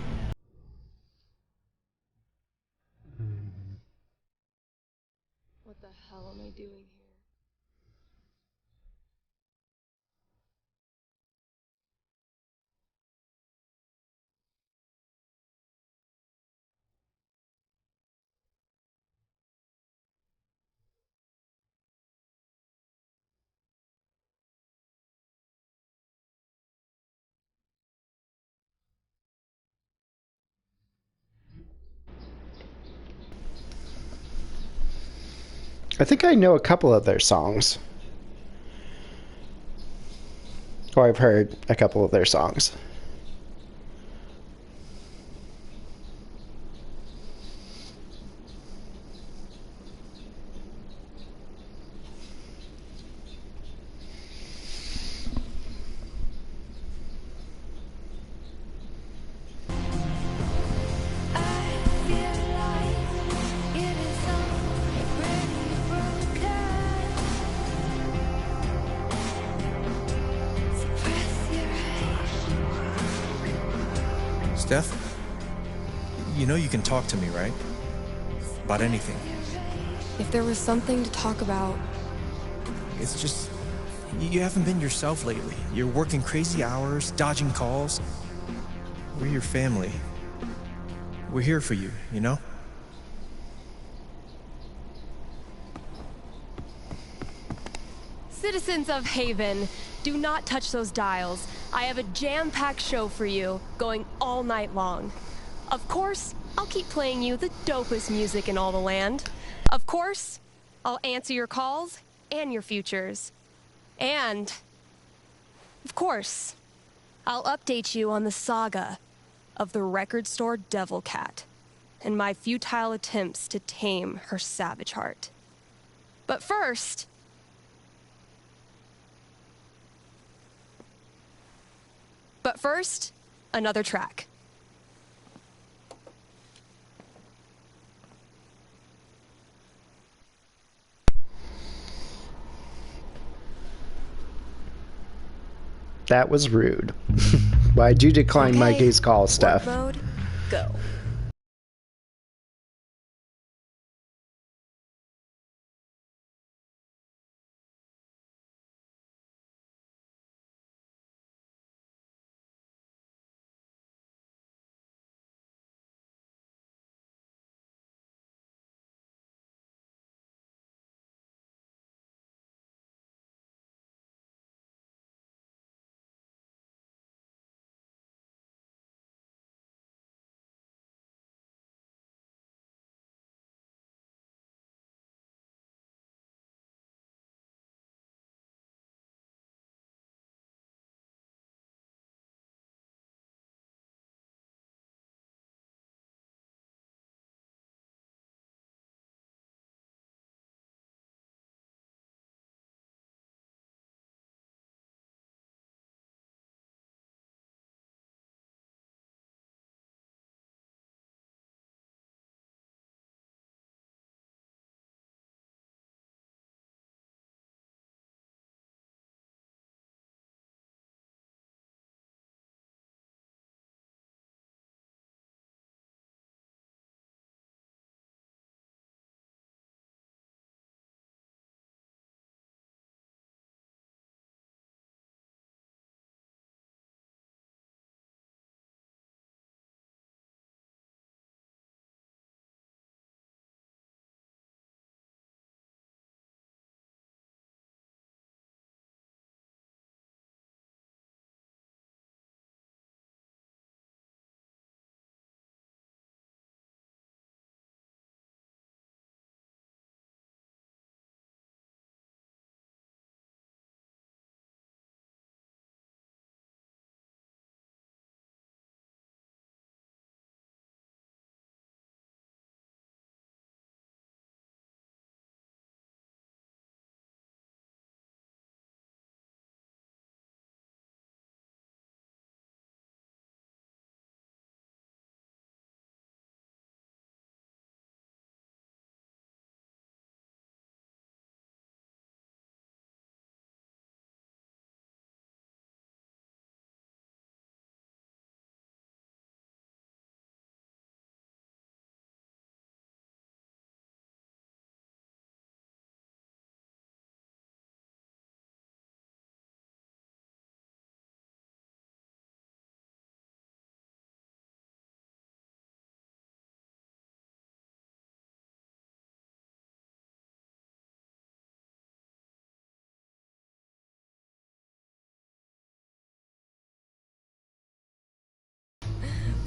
What the hell am I doing here?
I think I know a couple of their songs. Or I've heard a couple of their songs.
Steph, you know you can talk to me, right? About anything.
If there was something to talk about.
It's just, you haven't been yourself lately. You're working crazy hours, dodging calls. We're your family. We're here for you, you know?
Citizens of Haven, do not touch those dials. I have a jam-packed show for you, going all night long. Of course, I'll keep playing you the dopest music in all the land. Of course, I'll answer your calls and your futures. And, of course, I'll update you on the saga of the record store Devil Cat and my futile attempts to tame her savage heart. But first, another track.
That was rude. Why'd you decline my
Okay,
gaze call, Steph?
work mode, go.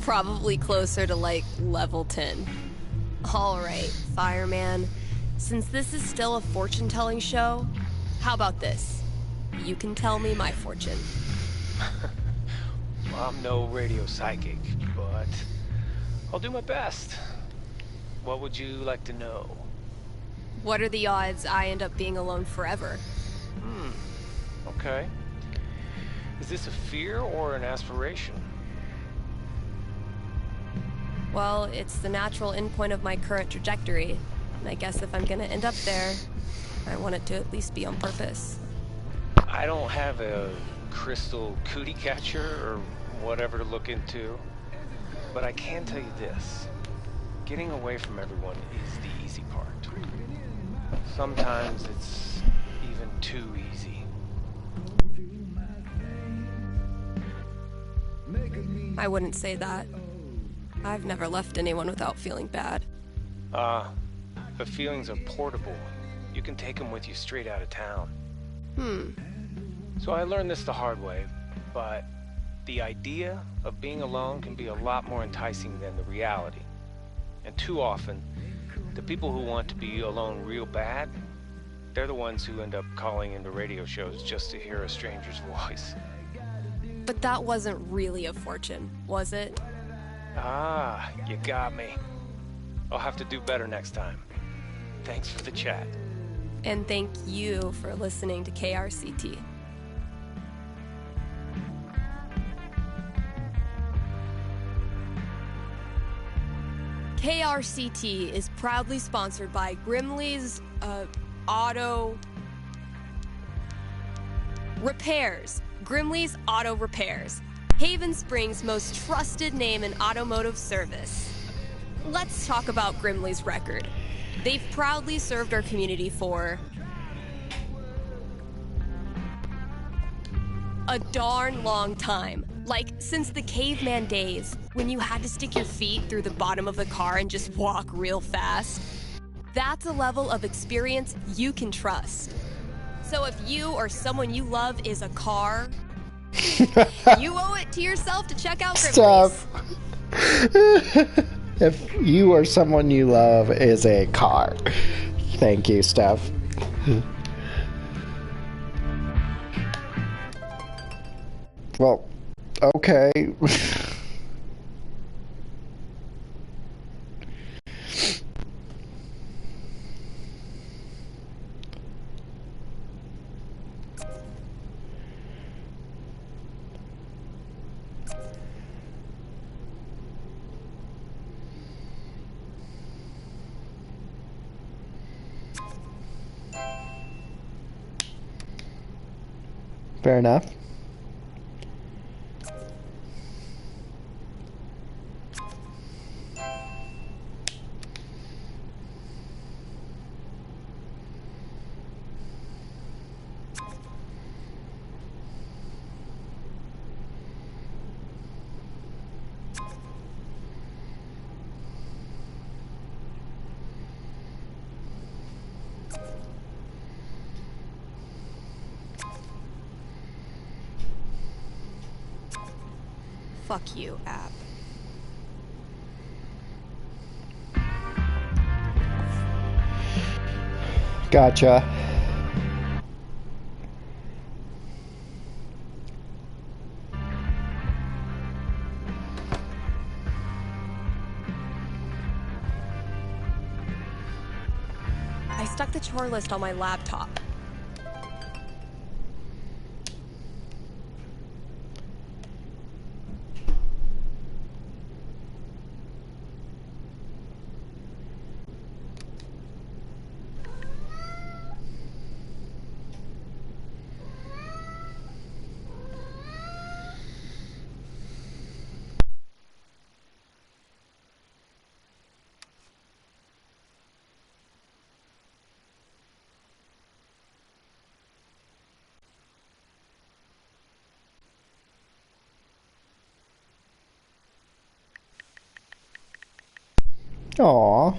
Probably closer to like level 10. Alright, fireman. Since this is still a fortune-telling show, how about this? You can tell me my fortune.
Well, I'm no radio psychic, but I'll do my best. What would you like to know?
What are the odds I end up being alone forever?
Okay. Is this a fear or an aspiration?
Well, it's the natural endpoint of my current trajectory. And I guess if I'm gonna end up there, I want it to at least be on purpose.
I don't have a crystal cootie catcher or whatever to look into, but I can tell you this. Getting away from everyone is the easy part. Sometimes it's even too easy.
I wouldn't say that. I've never left anyone without feeling bad.
But feelings are portable. You can take them with you straight out of town. So I learned this the hard way, but the idea of being alone can be a lot more enticing than the reality. And too often, the people who want to be alone real bad, they're the ones who end up calling into radio shows just to hear a stranger's voice.
But that wasn't really a fortune, was it?
Ah, you got me. I'll have to do better next time. Thanks for the chat.
And thank you for listening to KRCT. KRCT is proudly sponsored by Grimley's Auto Repairs. Grimley's Auto Repairs, Haven Springs' most trusted name in automotive service. Let's talk about Grimley's record. They've proudly served our community for a darn long time. Like, since the caveman days, when you had to stick your feet through the bottom of the car and just walk real fast. That's a level of experience you can trust. So if you or someone you love is a car, you owe it to yourself to check out Grimley's.
Steph. If you or someone you love is a car. Thank you, Steph. Well, okay. Fair enough.
Fuck you, app.
Gotcha.
I stuck the chore list on my laptop.
Aww.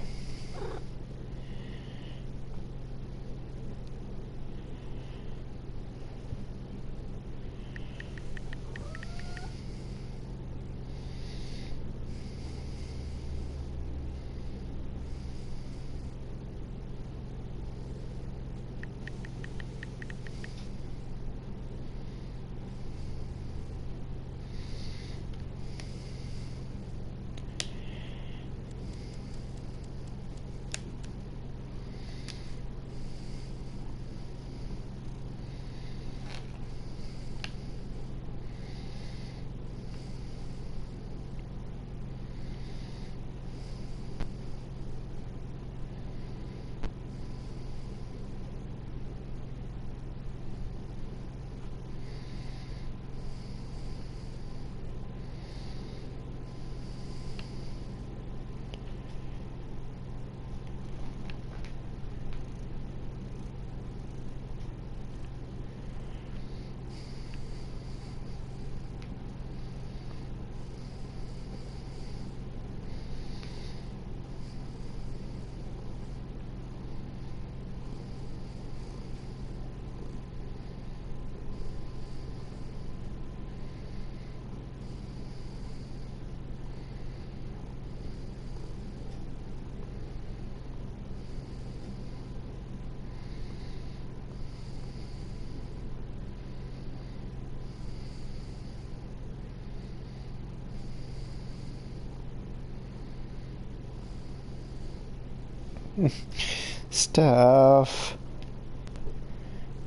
Stuff.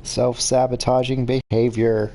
Self-sabotaging behavior.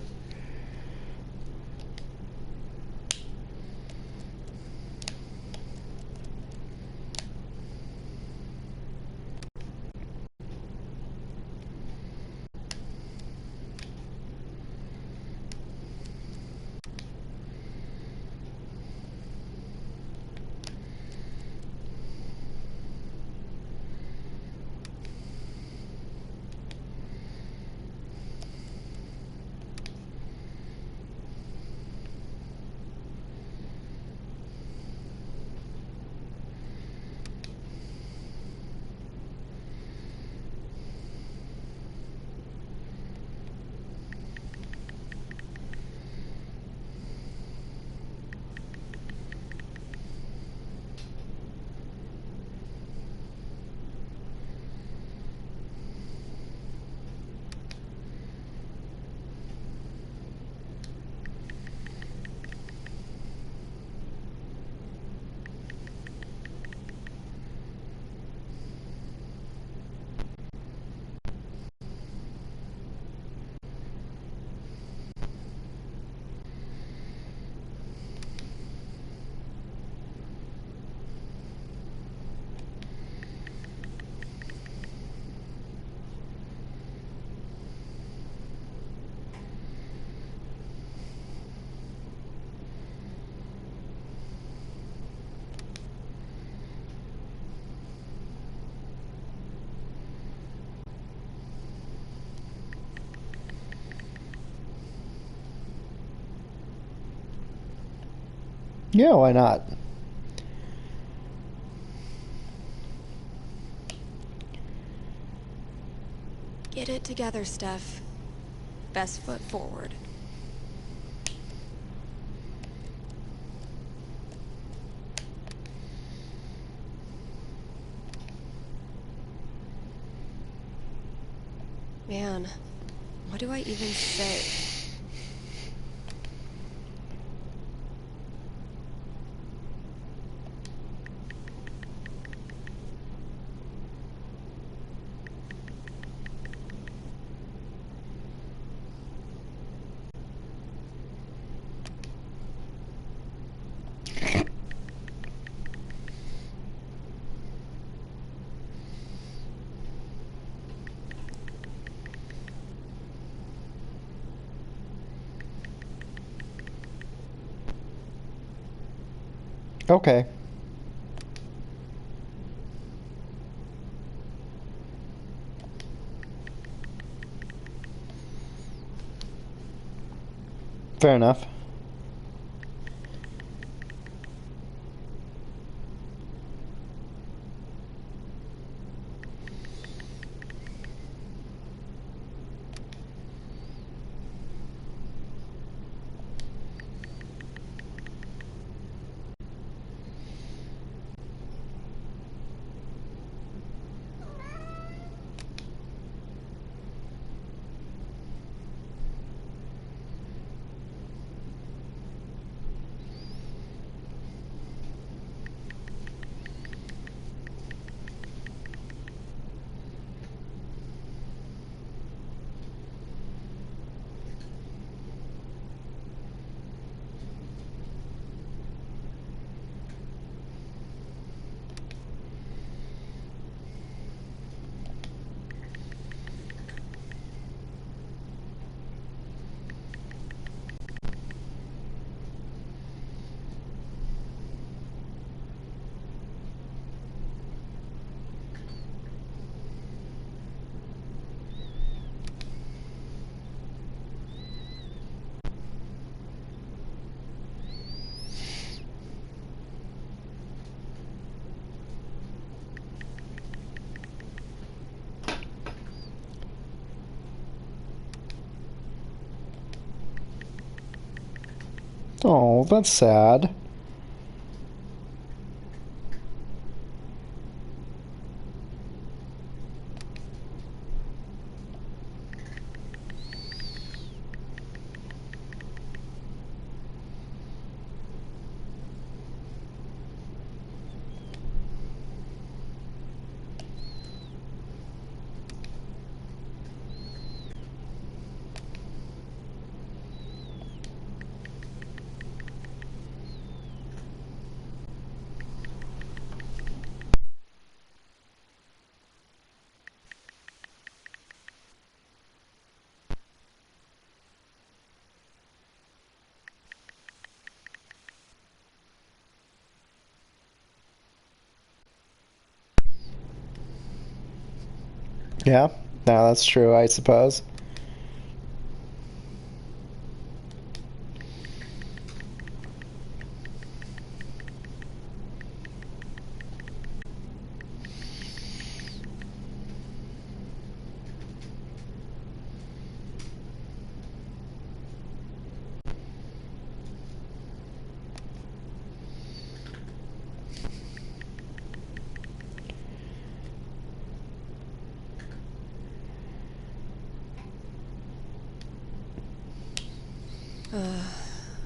Yeah, why not?
Get it together, Steph. Best foot forward. Man, what do I even say?
Okay. Fair enough. Oh, that's sad. Yeah, no, that's true, I suppose.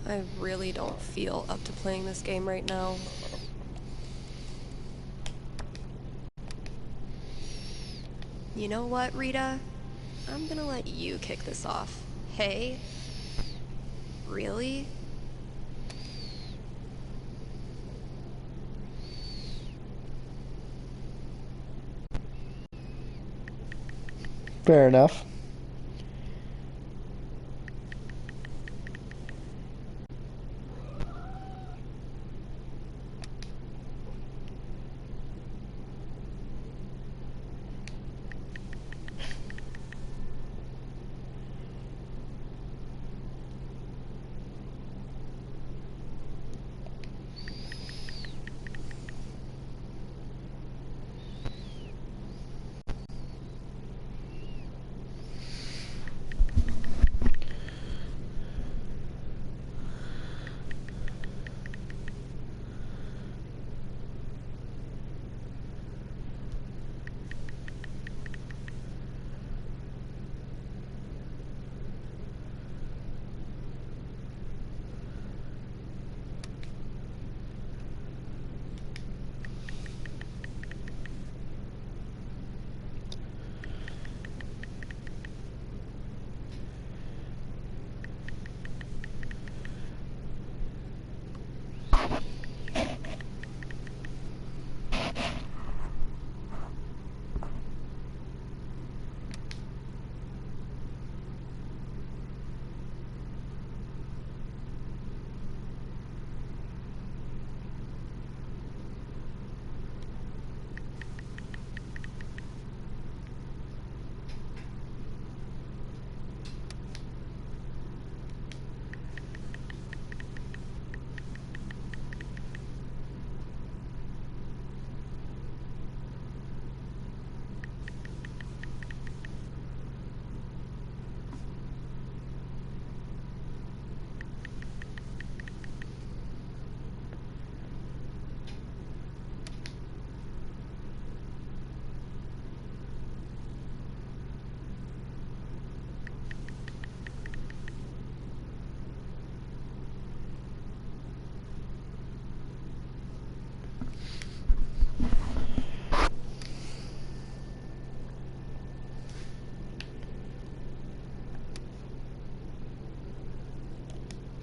I really don't feel up to playing this game right now. You know what, Rita? I'm gonna let you kick this off. Hey? Really?
Fair enough.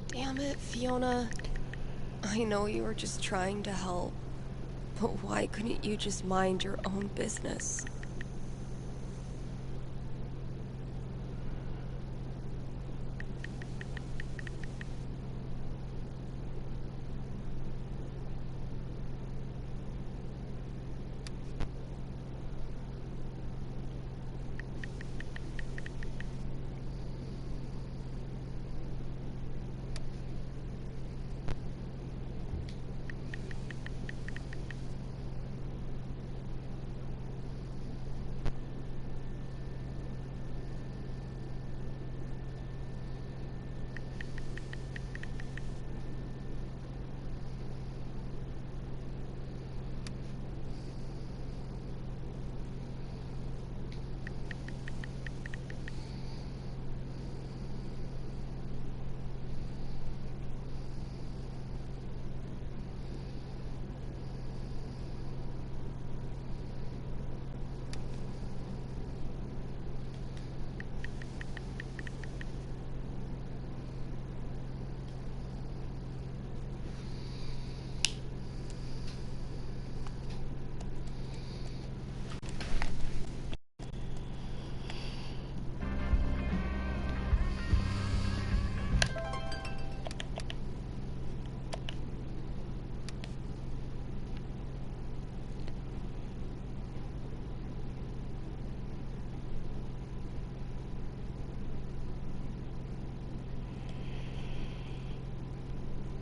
Damn it, Fiona. I know you were just trying to help, but why couldn't you just mind your own business?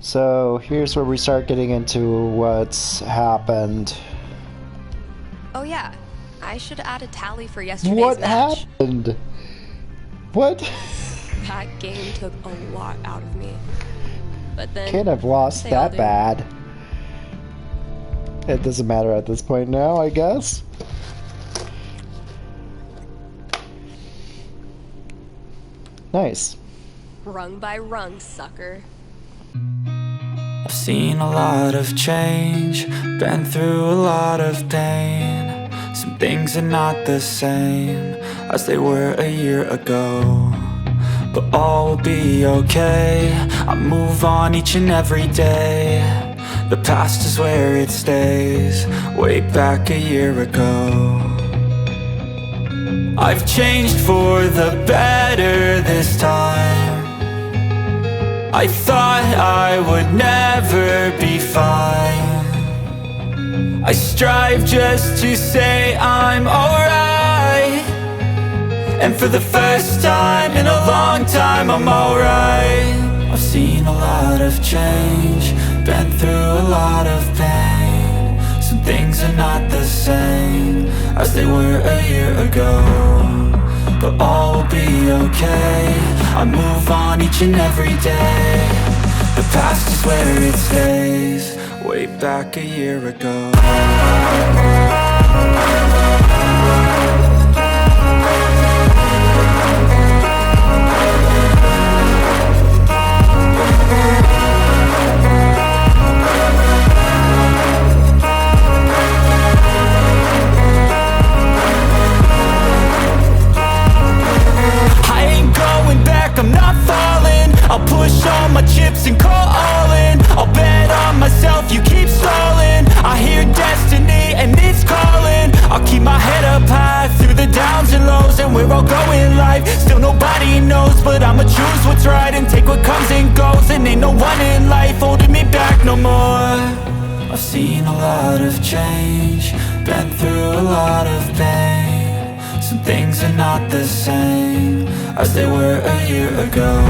So here's where we start getting into what's happened.
Oh yeah, I should add a tally for yesterday's
What
match.
happened? What?
That game took a lot out of me. But then
Can't have lost
they all
that
do.
bad. It doesn't matter at this point now, I guess. Nice.
Rung by rung, sucker.
I've seen a lot of change, been through a lot of pain. Some things are not the same as they were a year ago, but all will be okay. I move on each and every day. The past is where it stays, way back a year ago. I've changed for the better this time. I thought I would never be fine. I strive just to say I'm alright, and for the first time in a long time I'm alright. I've seen a lot of change, been through a lot of pain. Some things are not the same as they were a year ago, but all will be okay. I move on each and every day. The past is where it stays, way back a year ago. I'm not falling. I'll push all my chips and call all in. I'll bet on myself, you keep stalling. I hear destiny and it's calling. I'll keep my head up high through the downs and lows, and where I'll go in life still nobody knows, but I'ma choose what's right and take what comes and goes. And ain't no one in life holding me back no more. I've seen a lot of change, been through a lot of pain. Some things are not the same as they were a year ago,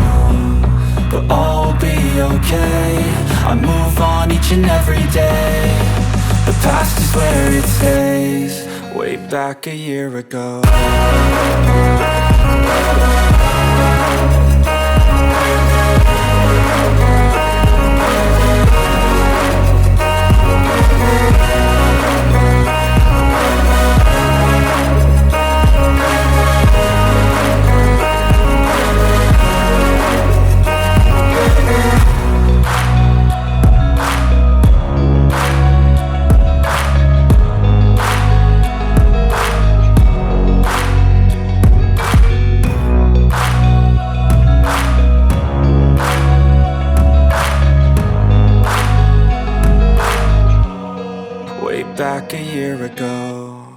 but all will be okay. I move on each and every day. The past is where it stays, way back a year ago. Back a year ago.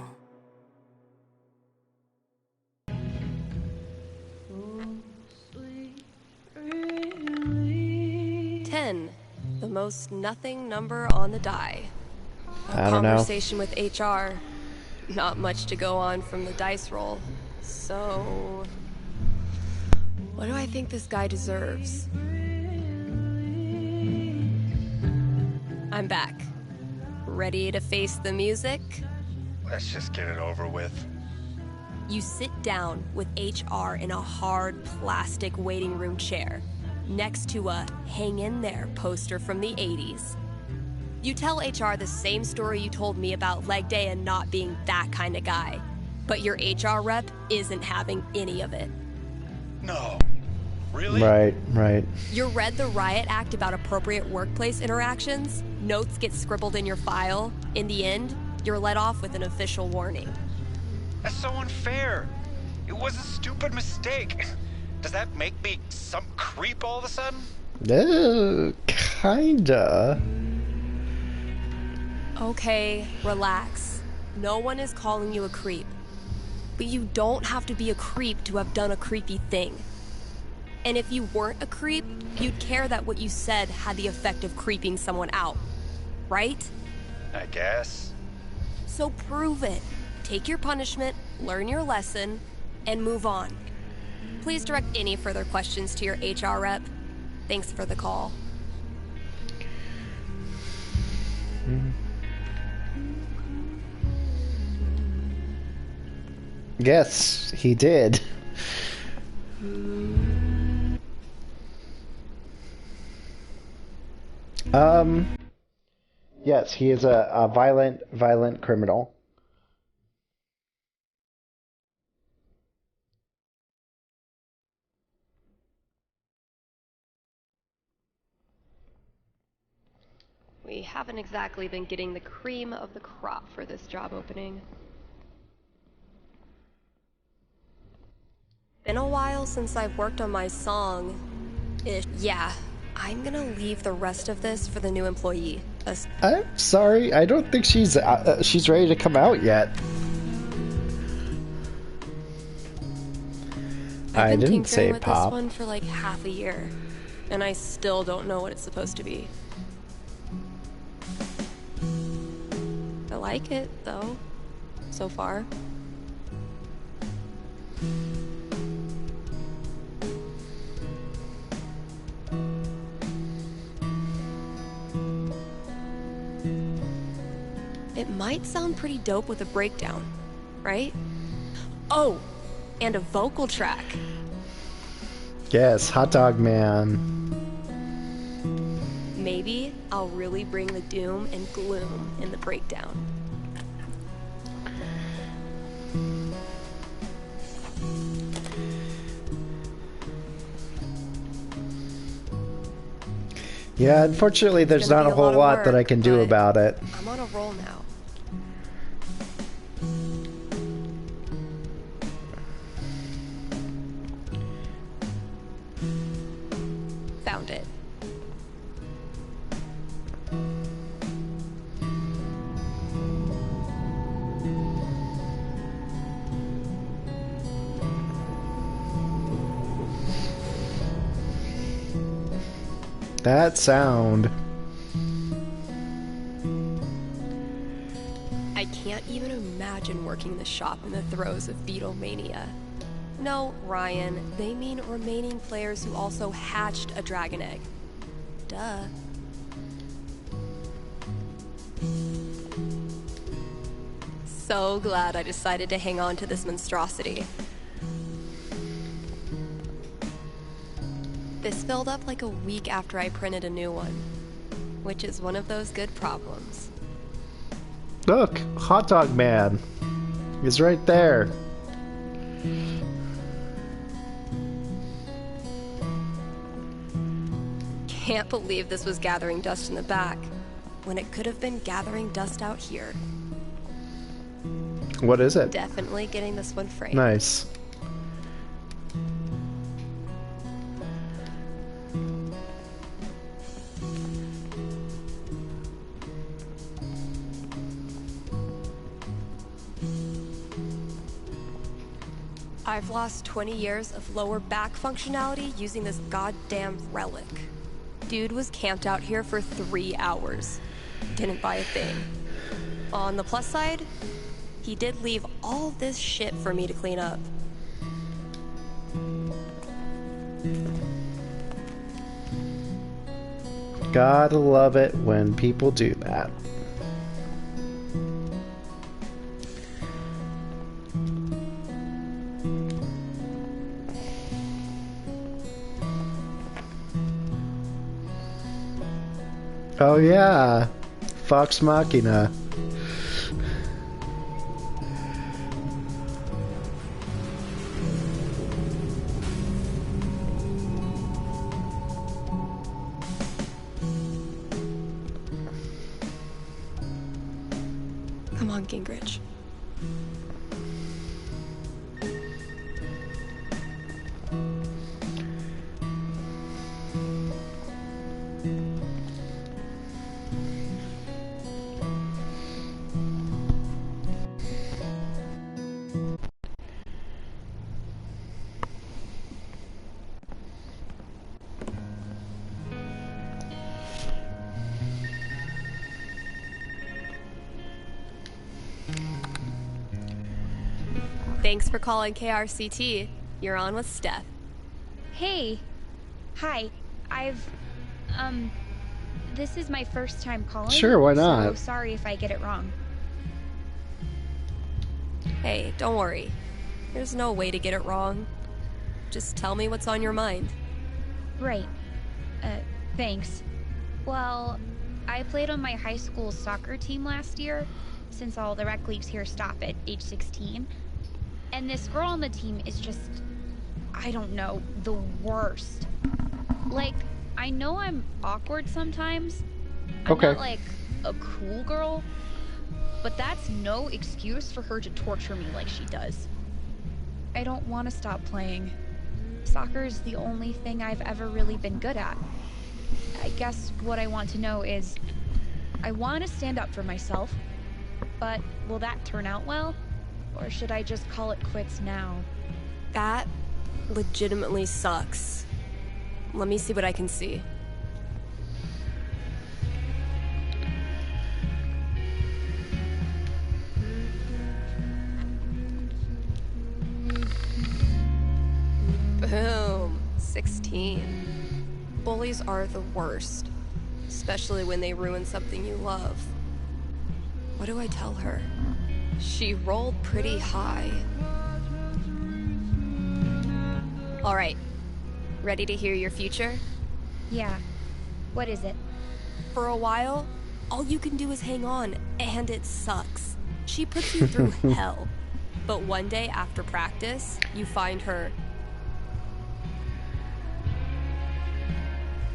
Ten, the most nothing number on the die.
I don't know.
Conversation with HR. Not much to go on from the dice roll. So, what do I think this guy deserves? I'm back. Ready to face the music?
Let's just get it over with.
You sit down with HR in a hard plastic waiting room chair next to a hang in there poster from the 80s. You tell HR the same story you told me about leg day and not being that kind of guy, but your HR rep isn't having any of it.
No. Really?
Right.
You read the Riot Act about appropriate workplace interactions, notes get scribbled in your file. In the end, you're let off with an official warning.
That's so unfair. It was a stupid mistake. Does that make me some creep all of a sudden?
Kinda.
Okay, relax. No one is calling you a creep. But you don't have to be a creep to have done a creepy thing. And if you weren't a creep, you'd care that what you said had the effect of creeping someone out, right?
I guess.
So prove it. Take your punishment, learn your lesson, and move on. Please direct any further questions to your HR rep. Thanks for the call.
Yes, he did. Yes, he is a violent criminal.
We haven't exactly been getting the cream of the crop for this job opening.
Been a while since I've worked on my song. Yeah, I'm gonna leave the rest of this for the new employee.
I'm sorry, I don't think she's ready to come out yet. I
I've been
didn't say
tinkering with
pop.
this one for like half a year, and I still don't know what it's supposed to be. I like it, though, so far. It might sound pretty dope with a breakdown, right? Oh, and a vocal track.
Yes, Hot Dog Man.
Maybe I'll really bring the doom and gloom in the breakdown.
Yeah, unfortunately, there's not a whole lot that I can do about it.
I'm on a roll now. Found it.
That sound.
I can't even imagine working the shop in the throes of Beatlemania. No, Ryan, they mean remaining players who also hatched a dragon egg. Duh. So glad I decided to hang on to this monstrosity. This filled up like a week after I printed a new one, which is one of those good problems.
Look, Hot Dog Man. He's right there.
Can't believe this was gathering dust in the back, when it could have been gathering dust out here.
What is it?
Definitely getting this one framed.
Nice.
I've lost 20 years of lower back functionality using this goddamn relic. Dude was camped out here for 3 hours. Didn't buy a thing. On the plus side, he did leave all this shit for me to clean up.
Gotta love it when people do that. Oh yeah, Vox Machina.
Come on, Gingrich. Thanks for calling KRCT. You're on with Steph.
Hey. Hi. This is my first time calling.
Sure, why not?
So sorry if I get it wrong.
Hey, don't worry. There's no way to get it wrong. Just tell me what's on your mind.
Right. Thanks. Well, I played on my high school soccer team last year, since all the rec leagues here stop at age 16. And this girl on the team is just, I don't know, the worst. Like, I know I'm awkward sometimes. I'm
Okay.
not like a cool girl, but that's no excuse for her to torture me like she does. I don't want to stop playing. Soccer is the only thing I've ever really been good at. I guess what I want to know is, I want to stand up for myself, but will that turn out well? Or should I just call it quits now?
That legitimately sucks. Let me see what I can see. Boom. 16. Bullies are the worst, especially when they ruin something you love. What do I tell her? She rolled pretty high. All right. Ready to hear your future?
Yeah. What is it?
For a while, all you can do is hang on, and it sucks. She puts you through hell. But one day after practice, you find her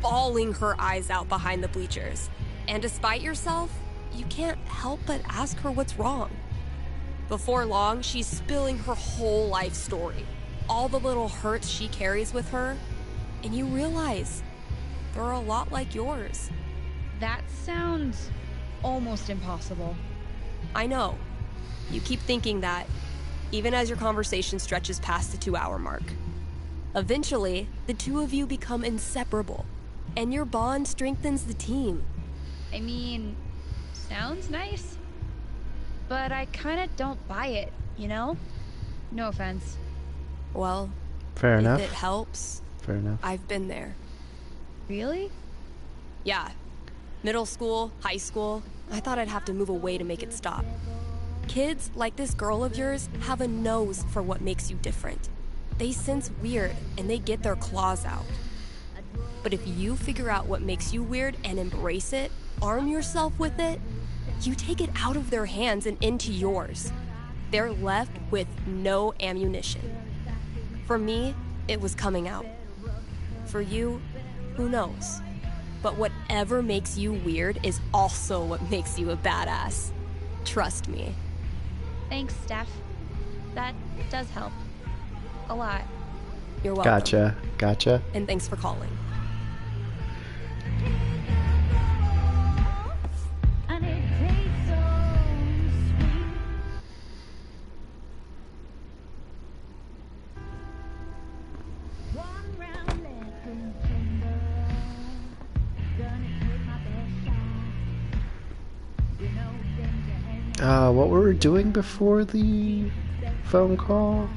bawling her eyes out behind the bleachers. And despite yourself, you can't help but ask her what's wrong. Before long, she's spilling her whole life story, all the little hurts she carries with her, and you realize they're a lot like yours.
That sounds almost impossible.
I know. You keep thinking that, even as your conversation stretches past the 2-hour mark. Eventually, the two of you become inseparable, and your bond strengthens the team.
I mean, sounds nice, but I kind of don't buy it, you know? No offense.
Well,
Fair enough.
if it helps,
Fair enough.
I've been there.
Really?
Yeah. Middle school, high school, I thought I'd have to move away to make it stop. Kids like this girl of yours have a nose for what makes you different. They sense weird and they get their claws out. But if you figure out what makes you weird and embrace it, arm yourself with it, you take it out of their hands and into yours. They're left with no ammunition. For me, it was coming out. For you, who knows? But whatever makes you weird is also what makes you a badass. Trust me.
Thanks, Steph. That does help. A lot.
You're welcome.
Gotcha.
And thanks for calling.
What were we doing before the phone call?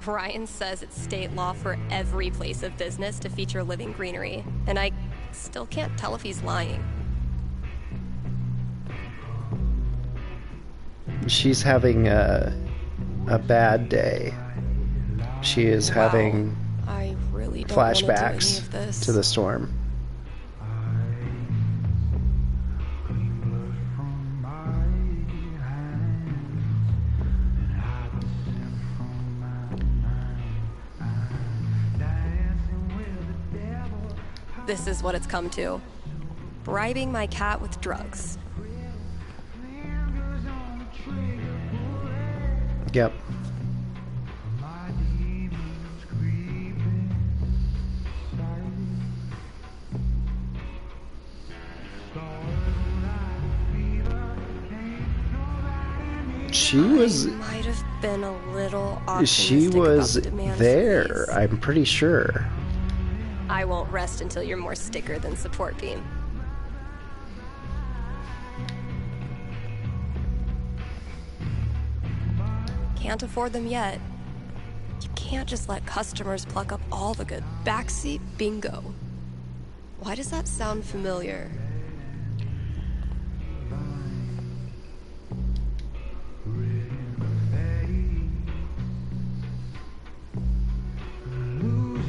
Ryan says it's state law for every place of business to feature living greenery, and I still can't tell if he's lying.
She's having a bad day. She is having
I really don't want to do any
flashbacks
of this.
to the storm.
This is what it's come to. Bribing my cat with drugs.
Yep. She was.
Might have been a little optimistic
She was
about the demand
there.
fees.
I'm pretty sure.
I won't rest until you're more sticker than support beam. Can't afford them yet. You can't just let customers pluck up all the good. Backseat bingo. Why does that sound familiar?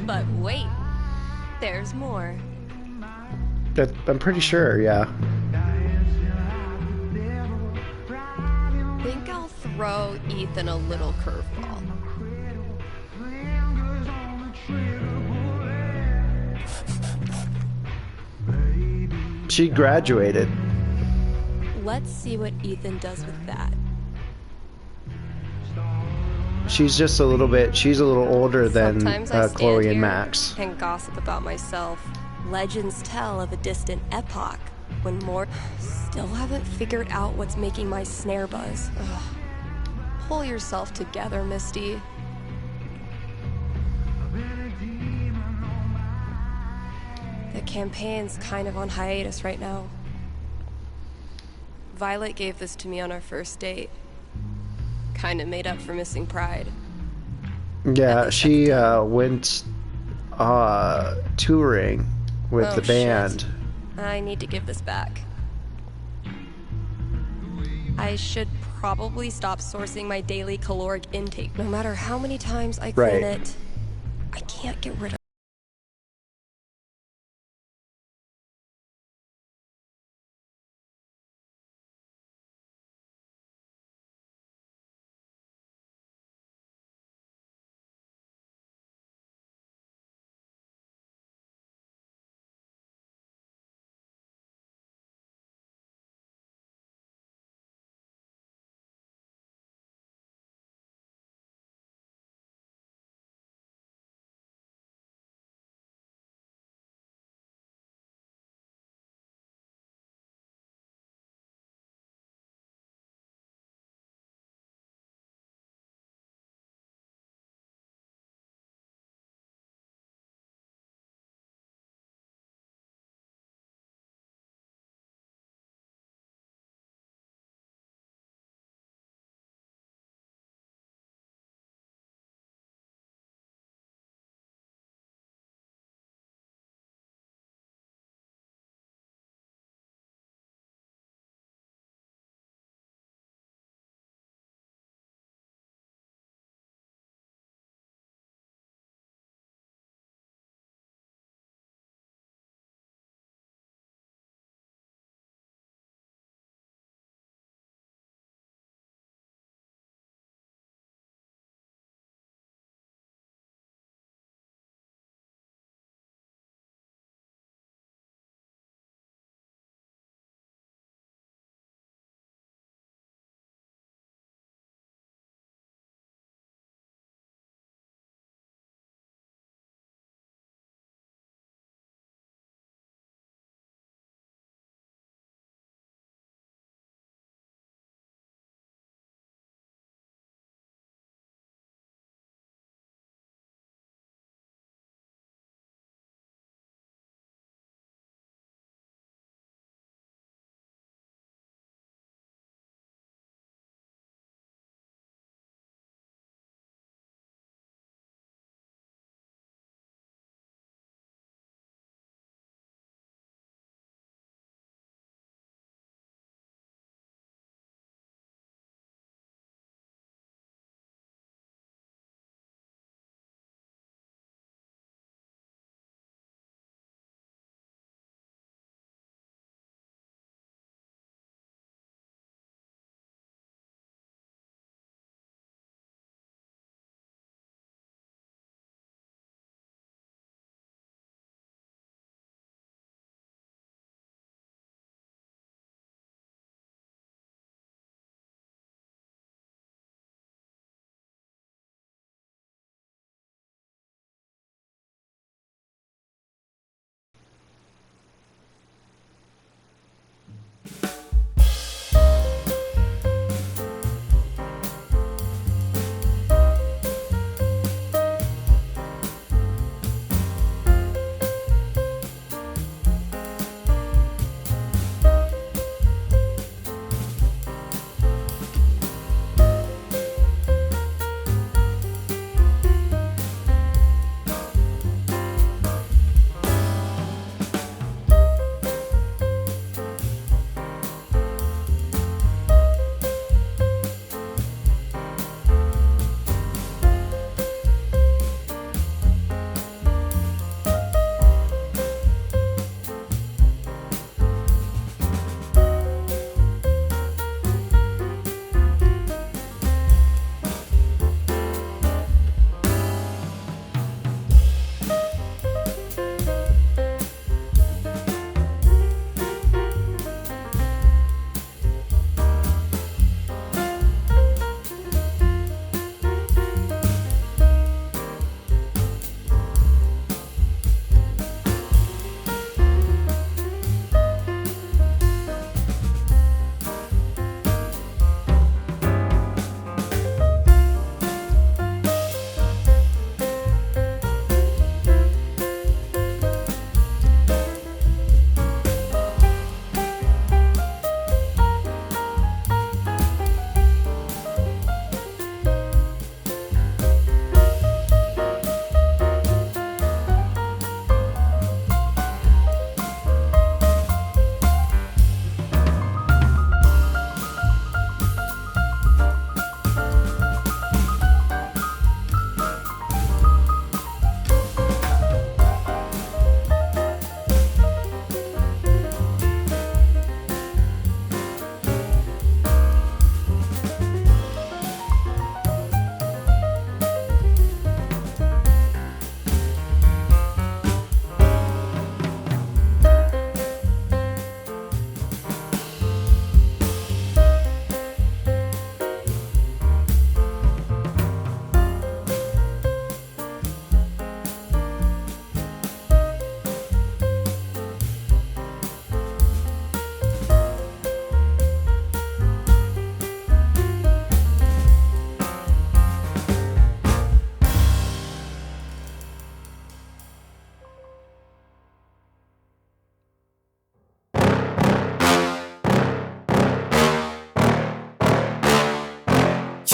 But wait, there's more.
I'm pretty sure, yeah.
Think I'll throw Ethan a little curveball.
She graduated.
Let's see what Ethan does with that.
She's just a little bit. She's a little older than
Sometimes I
Chloe
stand
and
here
Max.
and gossip about myself. Legends tell of a distant epoch when more still haven't figured out what's making my snare buzz. Ugh. Pull yourself together, Misty. The campaign's kind of on hiatus right now. Violet gave this to me on our first date. Kind of made up for missing Pride.
Yeah, she went touring with the band.
Shit. I need to give this back. I should probably stop sourcing my daily caloric intake. No matter how many times I clean it, I can't get rid of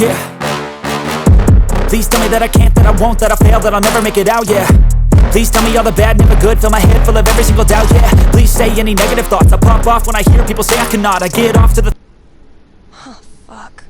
yeah. Please tell me that I can't, that I won't, that I fail, that I'll never make it out, yeah. Please tell me all the bad, never good, fill my head full of every single doubt, yeah. Please say any negative thoughts, I pop off when I hear people say I cannot. I get off to the...
Oh, fuck.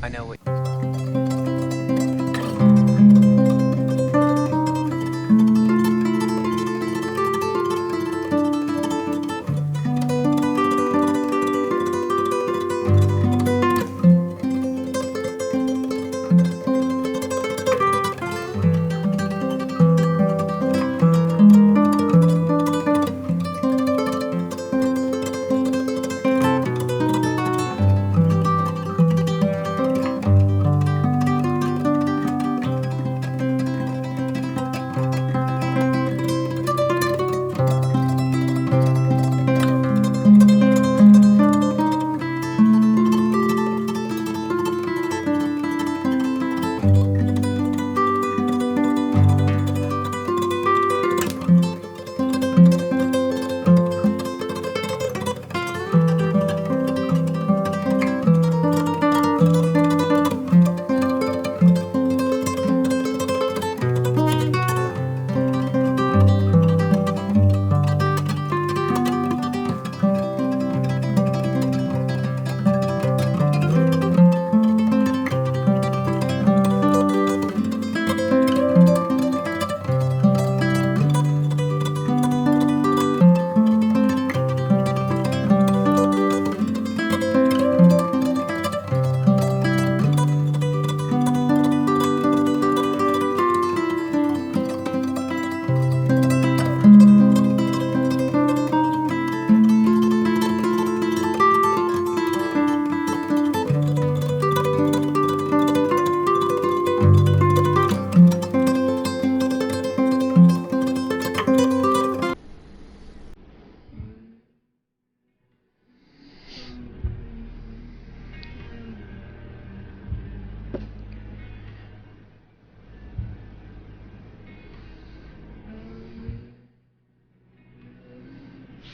I know what...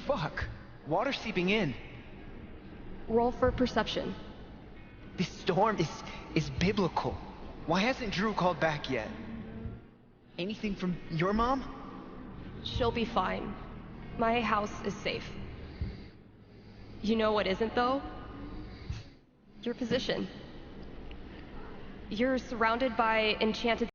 Fuck! Water seeping in.
Roll for perception.
This storm is biblical. Why hasn't Drew called back yet? Anything from your mom?
She'll be fine. My house is safe. You know what isn't, though? Your position. You're surrounded by enchanted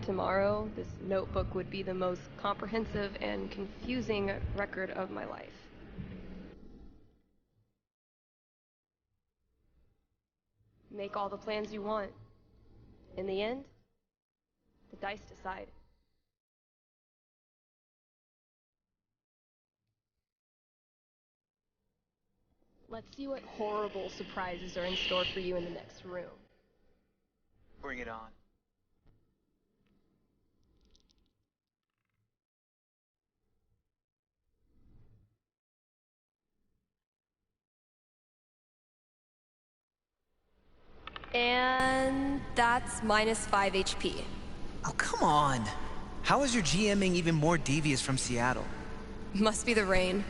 Tomorrow, this notebook would be the most comprehensive and confusing record of my life. Make all the plans you want. In the end, the dice decide. Let's see what horrible surprises are in store for you in the next room.
Bring it on.
And that's -5 HP.
Oh, come on. How is your GMing even more devious from Seattle?
Must be the rain.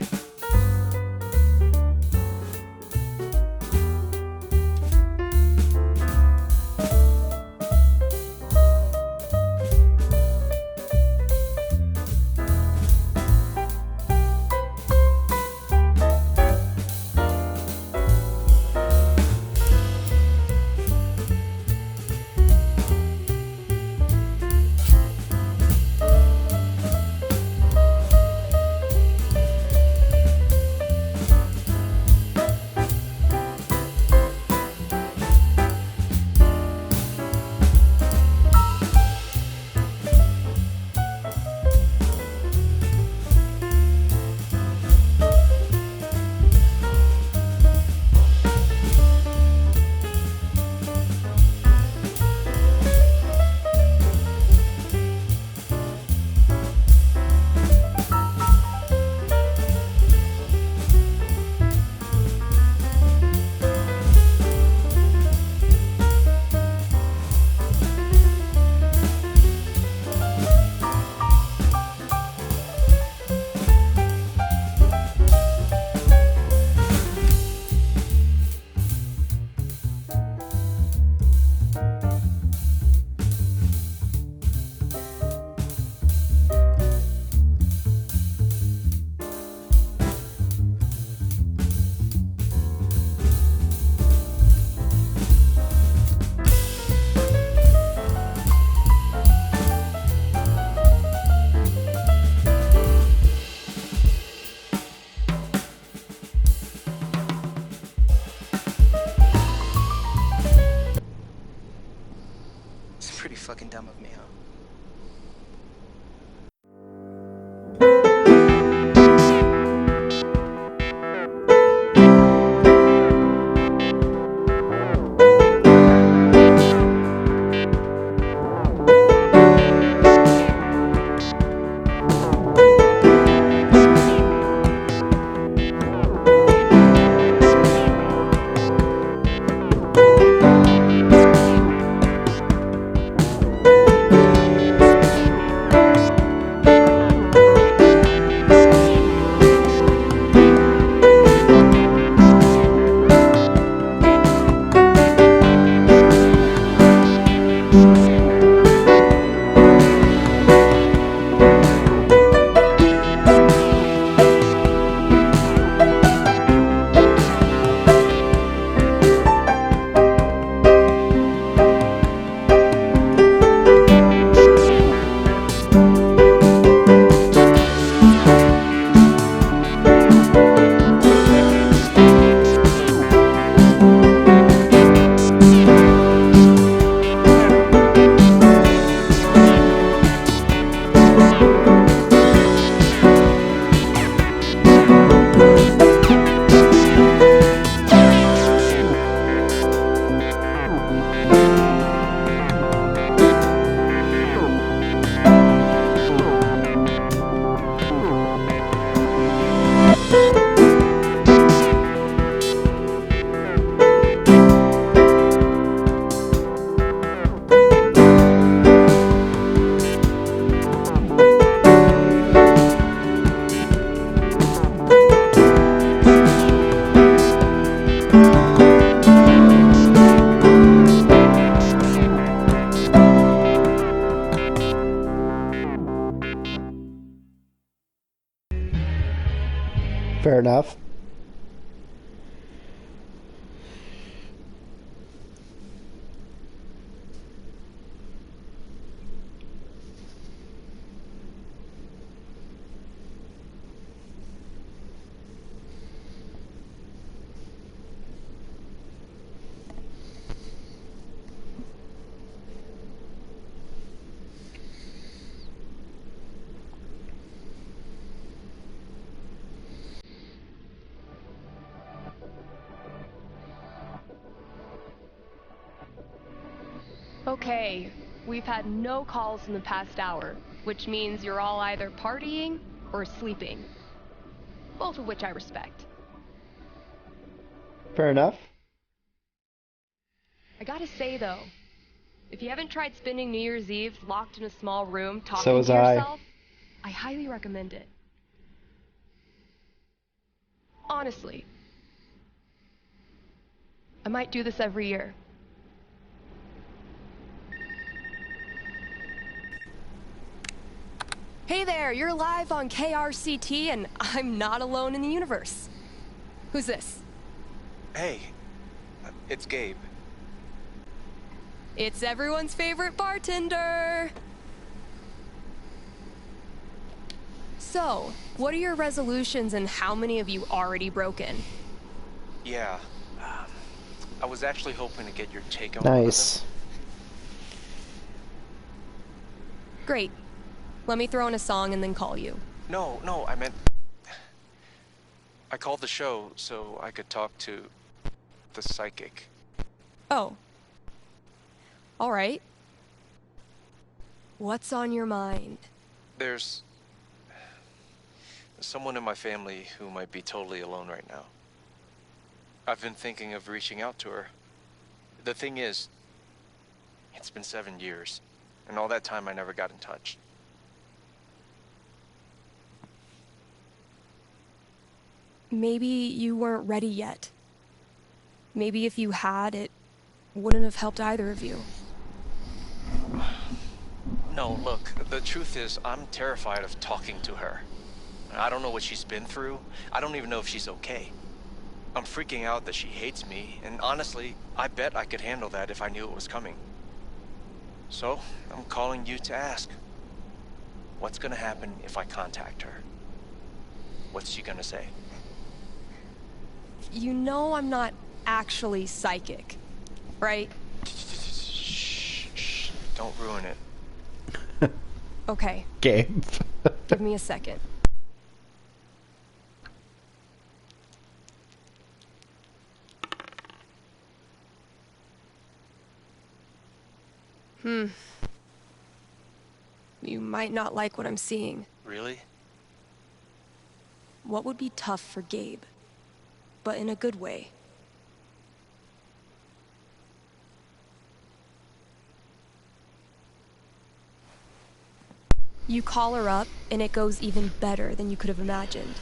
It's pretty fucking dumb of me, huh?
Fair enough.
Okay, we've had no calls in the past hour, which means you're all either partying or sleeping. Both of which I respect.
Fair enough.
I gotta say though, if you haven't tried spending New Year's Eve locked in a small room
So
talking
was
to
I.
yourself, I highly recommend it. Honestly. I might do this every year. Hey there, you're live on KRCT and I'm not alone in the universe. Who's this?
Hey, it's Gabe.
It's everyone's favorite bartender. So, what are your resolutions and how many have you already broken?
Yeah, I was actually hoping to get your take on one of
Nice.
them.
Great. Let me throw in a song and then call you.
No, I meant... I called the show so I could talk to the psychic.
Oh. All right. What's on your mind?
There's someone in my family who might be totally alone right now. I've been thinking of reaching out to her. The thing is, it's been 7 years, and all that time I never got in touch.
Maybe you weren't ready yet. Maybe if you had, it wouldn't have helped either of you.
No, look, the truth is, I'm terrified of talking to her. I don't know what she's been through. I don't even know if she's okay. I'm freaking out that she hates me, and honestly, I bet I could handle that if I knew it was coming. So, I'm calling you to ask, what's gonna happen if I contact her? What's she gonna say?
You know I'm not actually psychic, right?
Shh, don't ruin it.
Okay.
Gabe.
Give me a second. You might not like what I'm seeing.
Really?
What would be tough for Gabe, but in a good way. You call her up, and it goes even better than you could have imagined.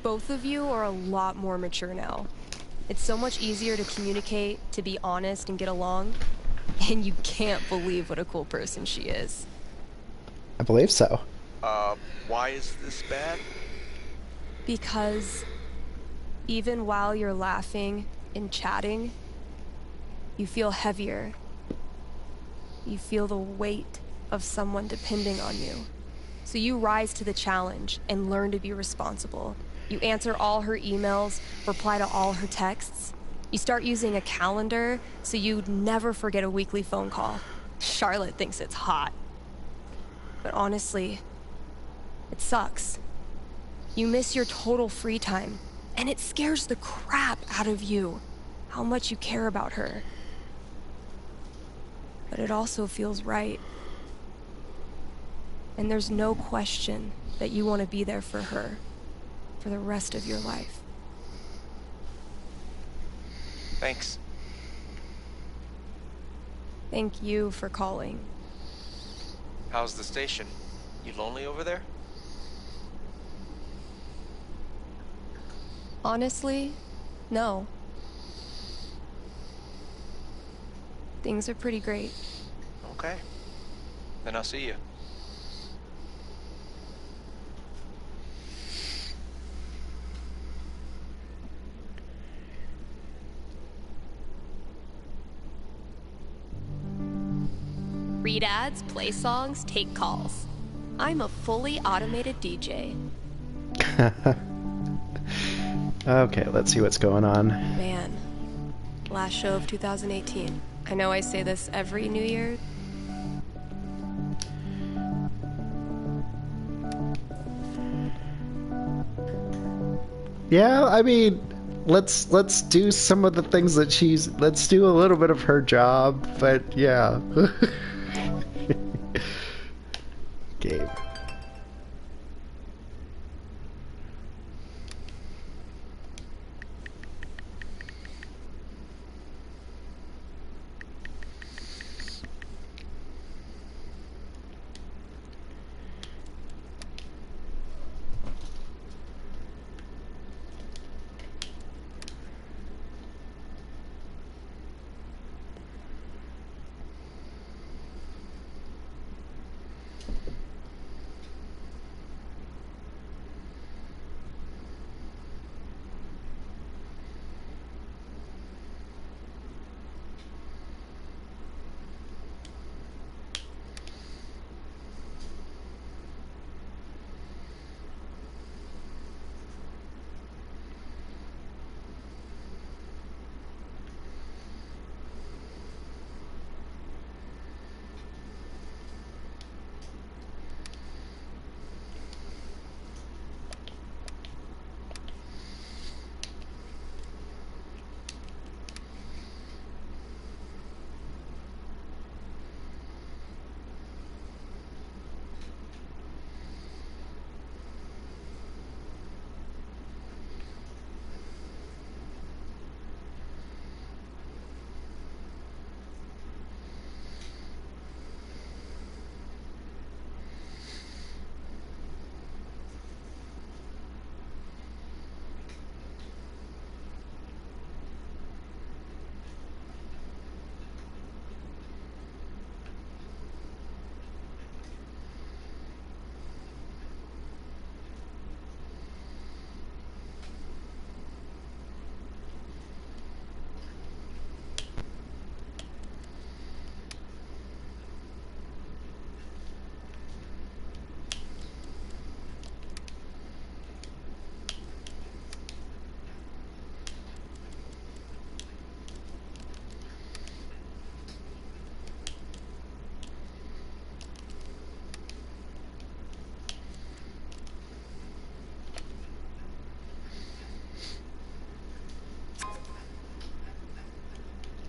Both of you are a lot more mature now. It's so much easier to communicate, to be honest, and get along. And you can't believe what a cool person she is.
I believe so.
Why is this bad?
Because even while you're laughing and chatting, you feel heavier. You feel the weight of someone depending on you. So you rise to the challenge and learn to be responsible. You answer all her emails, reply to all her texts. You start using a calendar so you'd never forget a weekly phone call. Charlotte thinks it's hot. But honestly, it sucks. You miss your total free time, and it scares the crap out of you how much you care about her. But it also feels right. And there's no question that you want to be there for her for the rest of your life.
Thanks.
Thank you for calling.
How's the station? You lonely over there?
Honestly, no. Things are pretty great.
Okay. Then I'll see you.
Read ads, play songs, take calls. I'm a fully automated DJ.
Okay, let's see what's going on.
Man, last show of 2018. I know I say this every New Year.
Yeah, I mean, let's do some of the things that let's do a little bit of her job, but yeah. Gabe.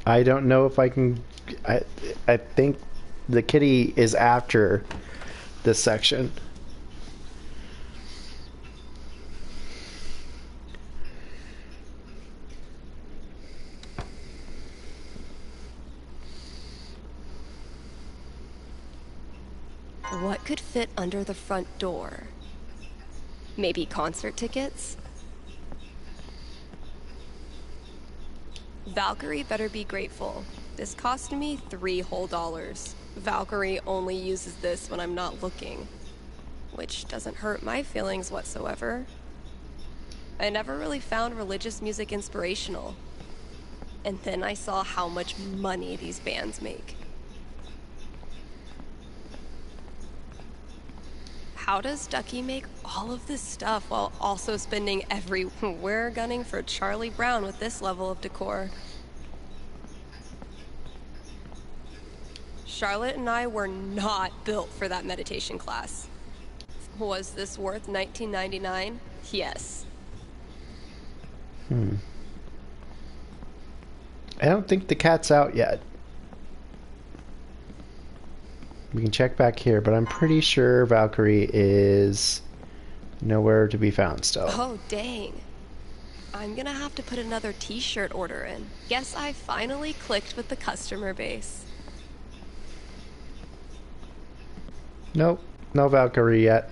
I don't know if I can. I think the kitty is after this section.
What could fit under the front door? Maybe concert tickets? Valkyrie better be grateful. This cost me $3 whole. Valkyrie only uses this when I'm not looking, which doesn't hurt my feelings whatsoever. I never really found religious music inspirational. And then I saw how much money these bands make. How does Ducky make all of this stuff while also spending everywhere gunning for Charlie Brown with this level of decor? Charlotte and I were not built for that meditation class. Was this worth $19.99? Yes.
I don't think the cat's out yet. We can check back here, but I'm pretty sure Valkyrie is nowhere to be found still.
Oh, dang. I'm gonna have to put another t-shirt order in. Guess I finally clicked with the customer base.
Nope, no Valkyrie yet.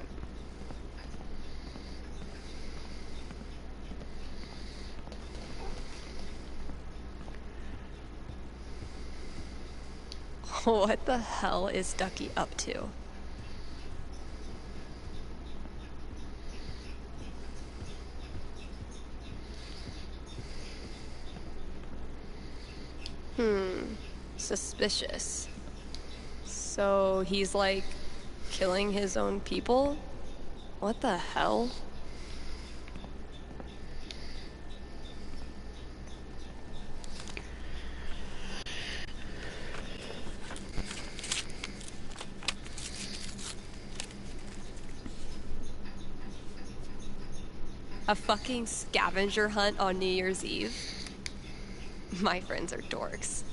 What the hell is Ducky up to? Suspicious. So he's like killing his own people? What the hell?
A fucking scavenger hunt on New Year's Eve? My friends are dorks.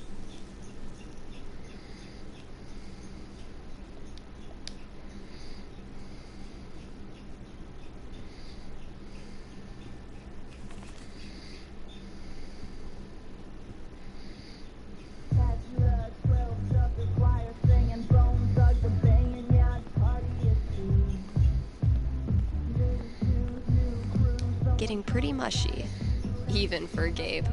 Getting pretty mushy, even for Gabe.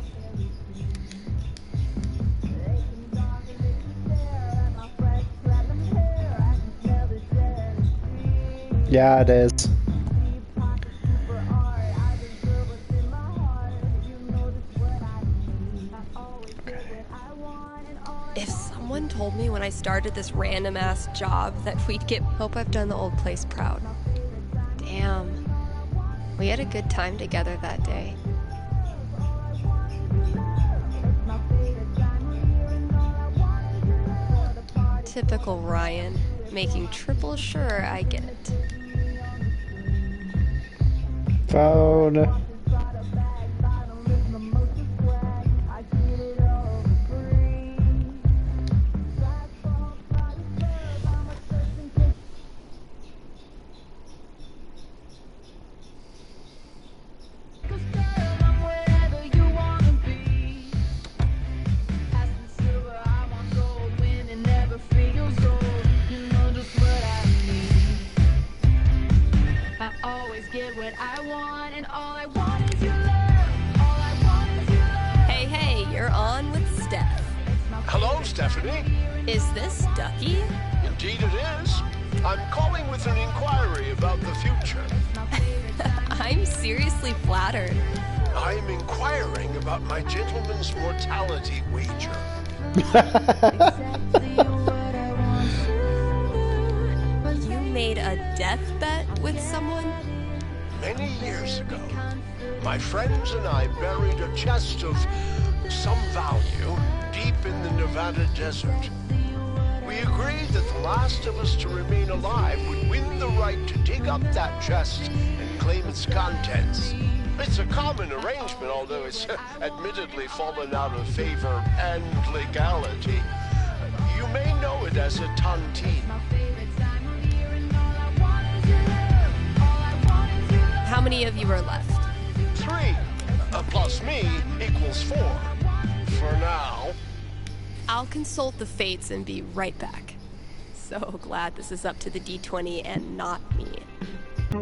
Yeah, it is.
If someone told me when I started this random ass job that we'd get... Hope I've done the old place proud. Damn. We had a good time together that day. Typical Ryan, making triple sure I get it.
Phone.
Hey, hey, you're on with Steph.
Hello, Stephanie.
Is this Ducky?
Indeed it is. I'm calling with an inquiry about the future.
I'm seriously flattered.
I'm inquiring about my gentleman's mortality wager.
You made a death bet with someone?
Many years ago, my friends and I buried a chest of some value deep in the Nevada desert. We agreed that the last of us to remain alive would win the right to dig up that chest and claim its contents. It's a common arrangement, although it's admittedly fallen out of favor and legality. You may know it as a tontine.
How many of you are left?
3 plus me equals 4. For now.
I'll consult the fates and be right back. So glad this is up to the D20 and not me.
I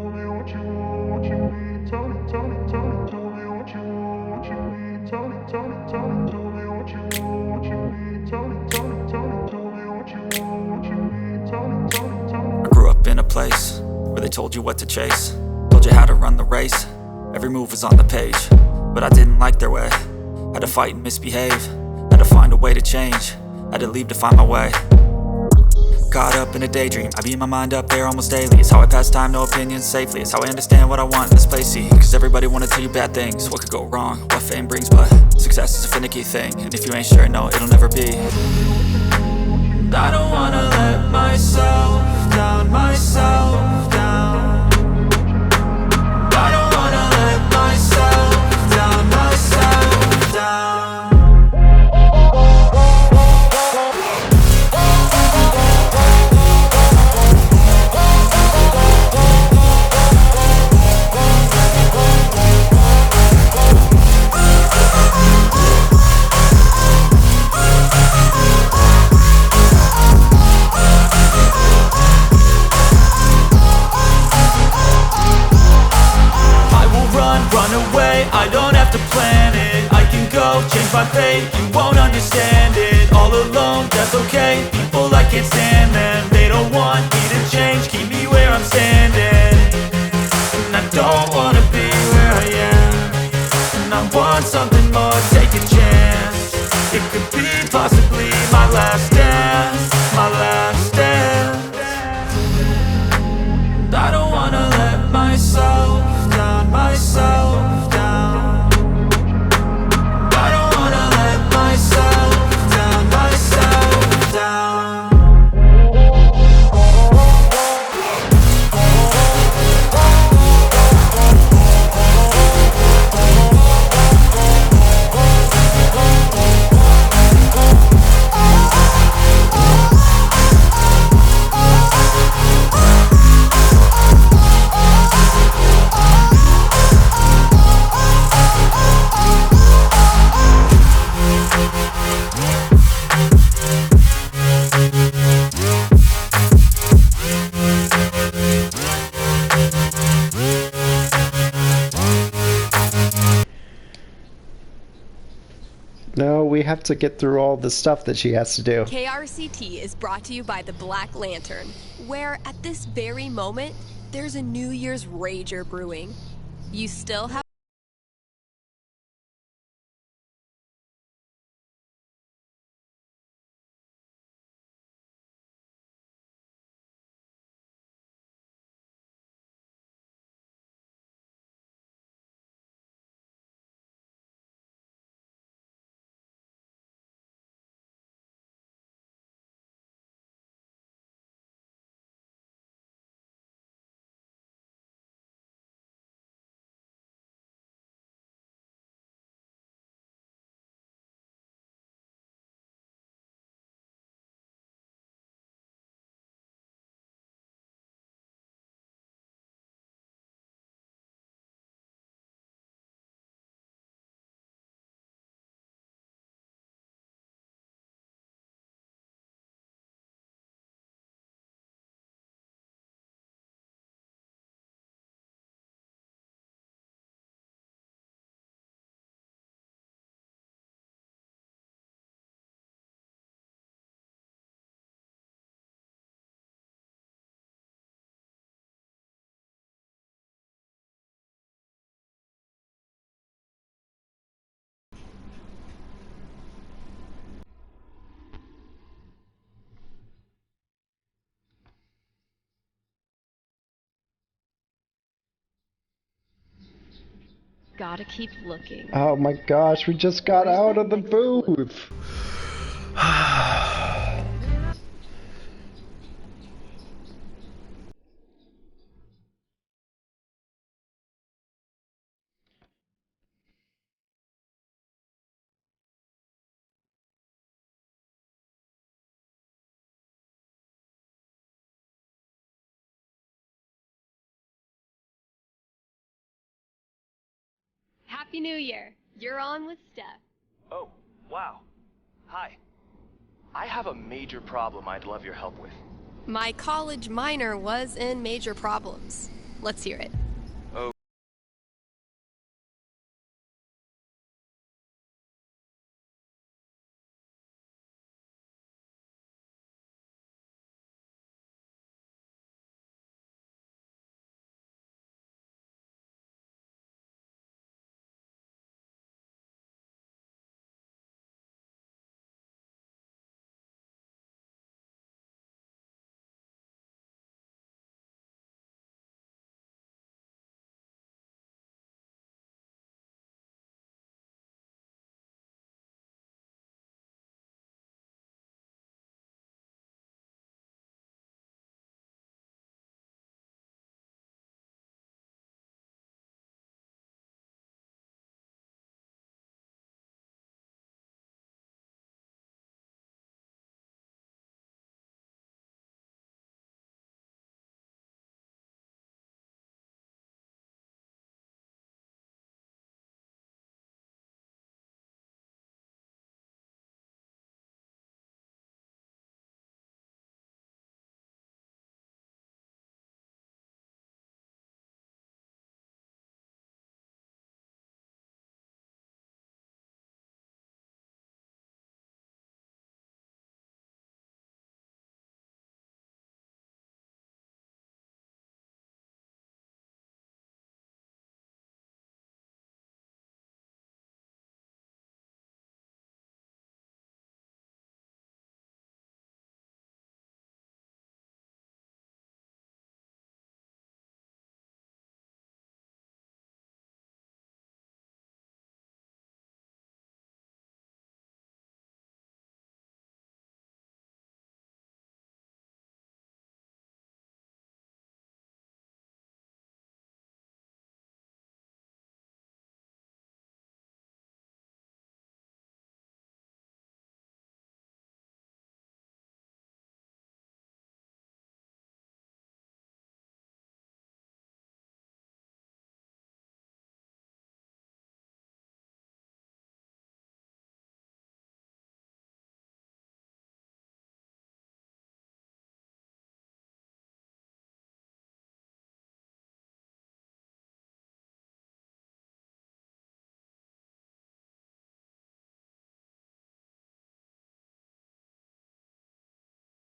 grew up in a place where they told you what to chase, told you how to run the race. Every move was on the page, but I didn't like their way. Had to fight and misbehave, had to find a way to change, had to leave to find my way. Caught up in a daydream, I beat my mind up there almost daily. It's how I pass time, no opinions safely. It's how I understand what I want in this place, see. Cause everybody wanna tell you bad things, what could go wrong, what fame brings. But success is a finicky thing, and if you ain't sure, no, it'll never be. I don't wanna let myself down, myself down. I don't wanna let myself down, myself down. Run away, I don't have to plan it. I can go, change my fate, you won't understand it. All alone, that's okay, people I can't stand them. They don't want me to change, keep me where I'm standing. And I don't wanna be where I am, and I want something more, take a chance. It could be possibly my last dance, my last dance. I don't wanna let myself down, myself down. I don't wanna let myself down, myself down.
No, we have to get through all the stuff that she has to do.
KRCT is brought to you by the Black Lantern, where at this very moment, there's a New Year's rager brewing. You still have
Gotta keep looking.
Oh my gosh, we just got out of the booth.
Happy New Year. You're on with Steph.
Oh, wow. Hi. I have a major problem I'd love your help with.
My college minor was in major problems. Let's hear it.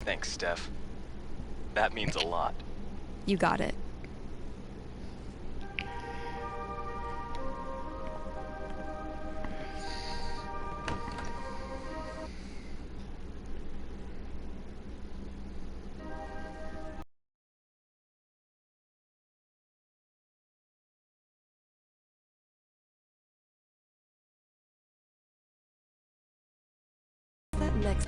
Thanks, Steph. That means a lot.
You got it. That next.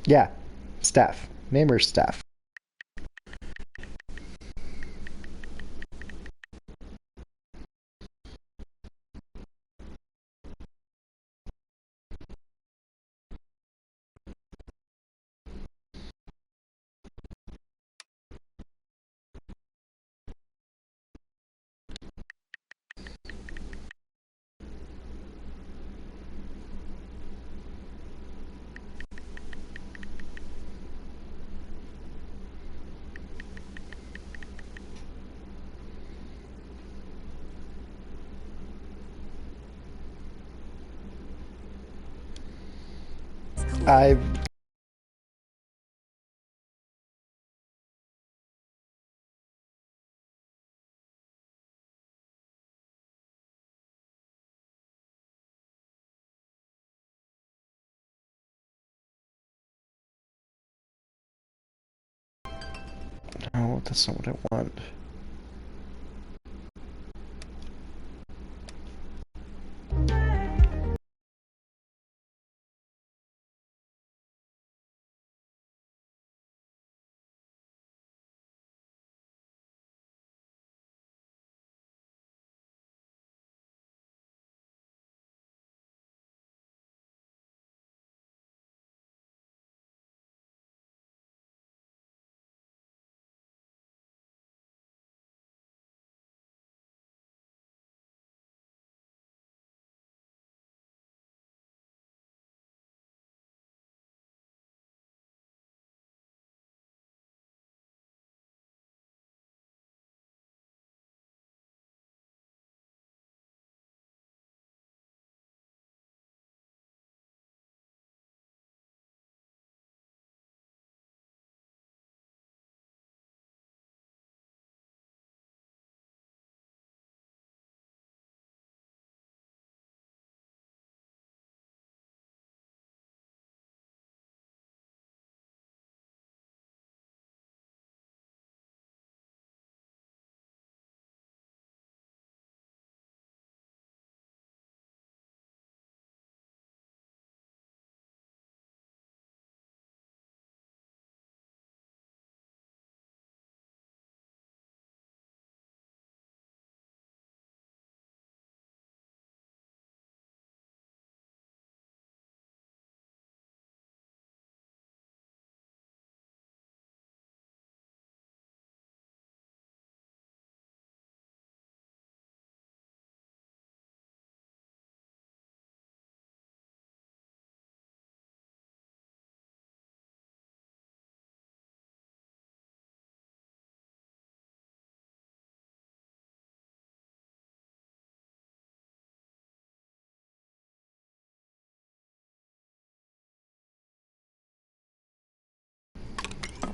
Yeah, Steph. Name her Steph. I No, that's not what I want.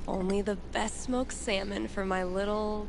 Only the best smoked salmon for my little...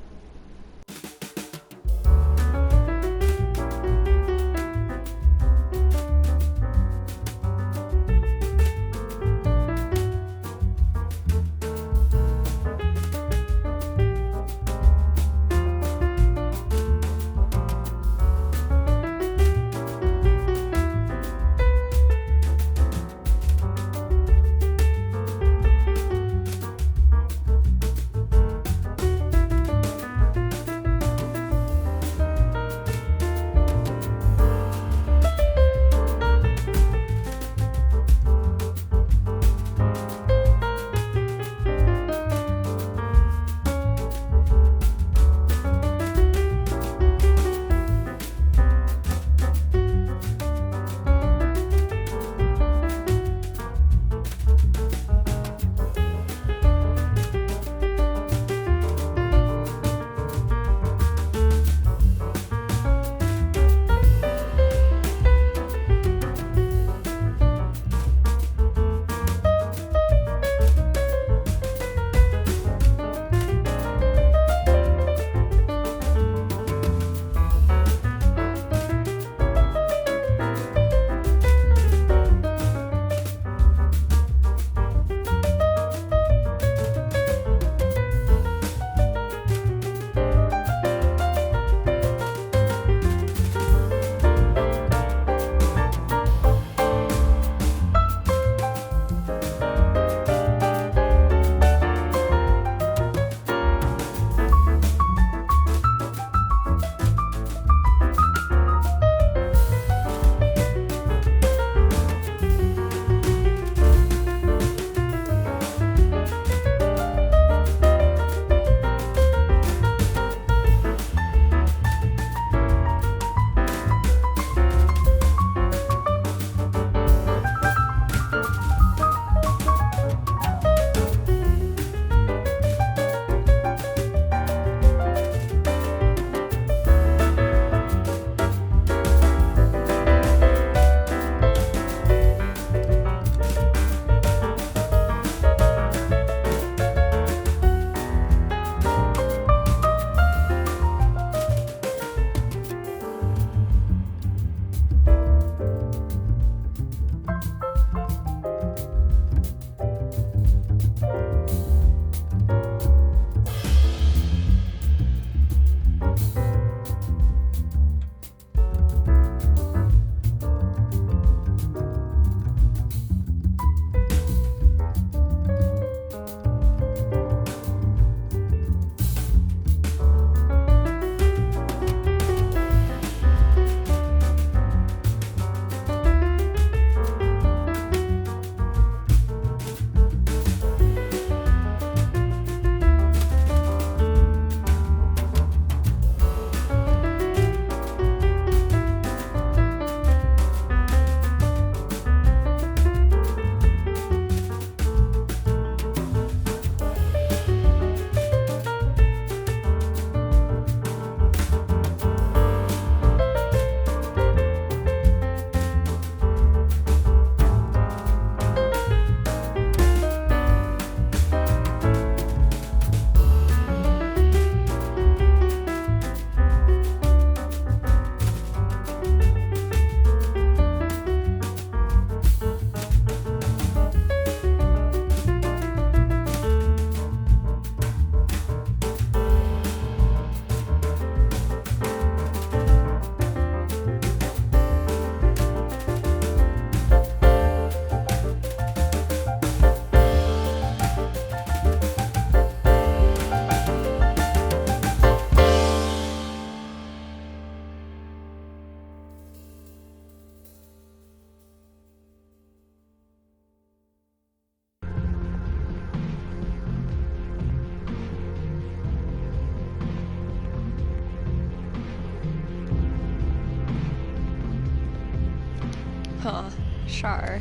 Huh, sure.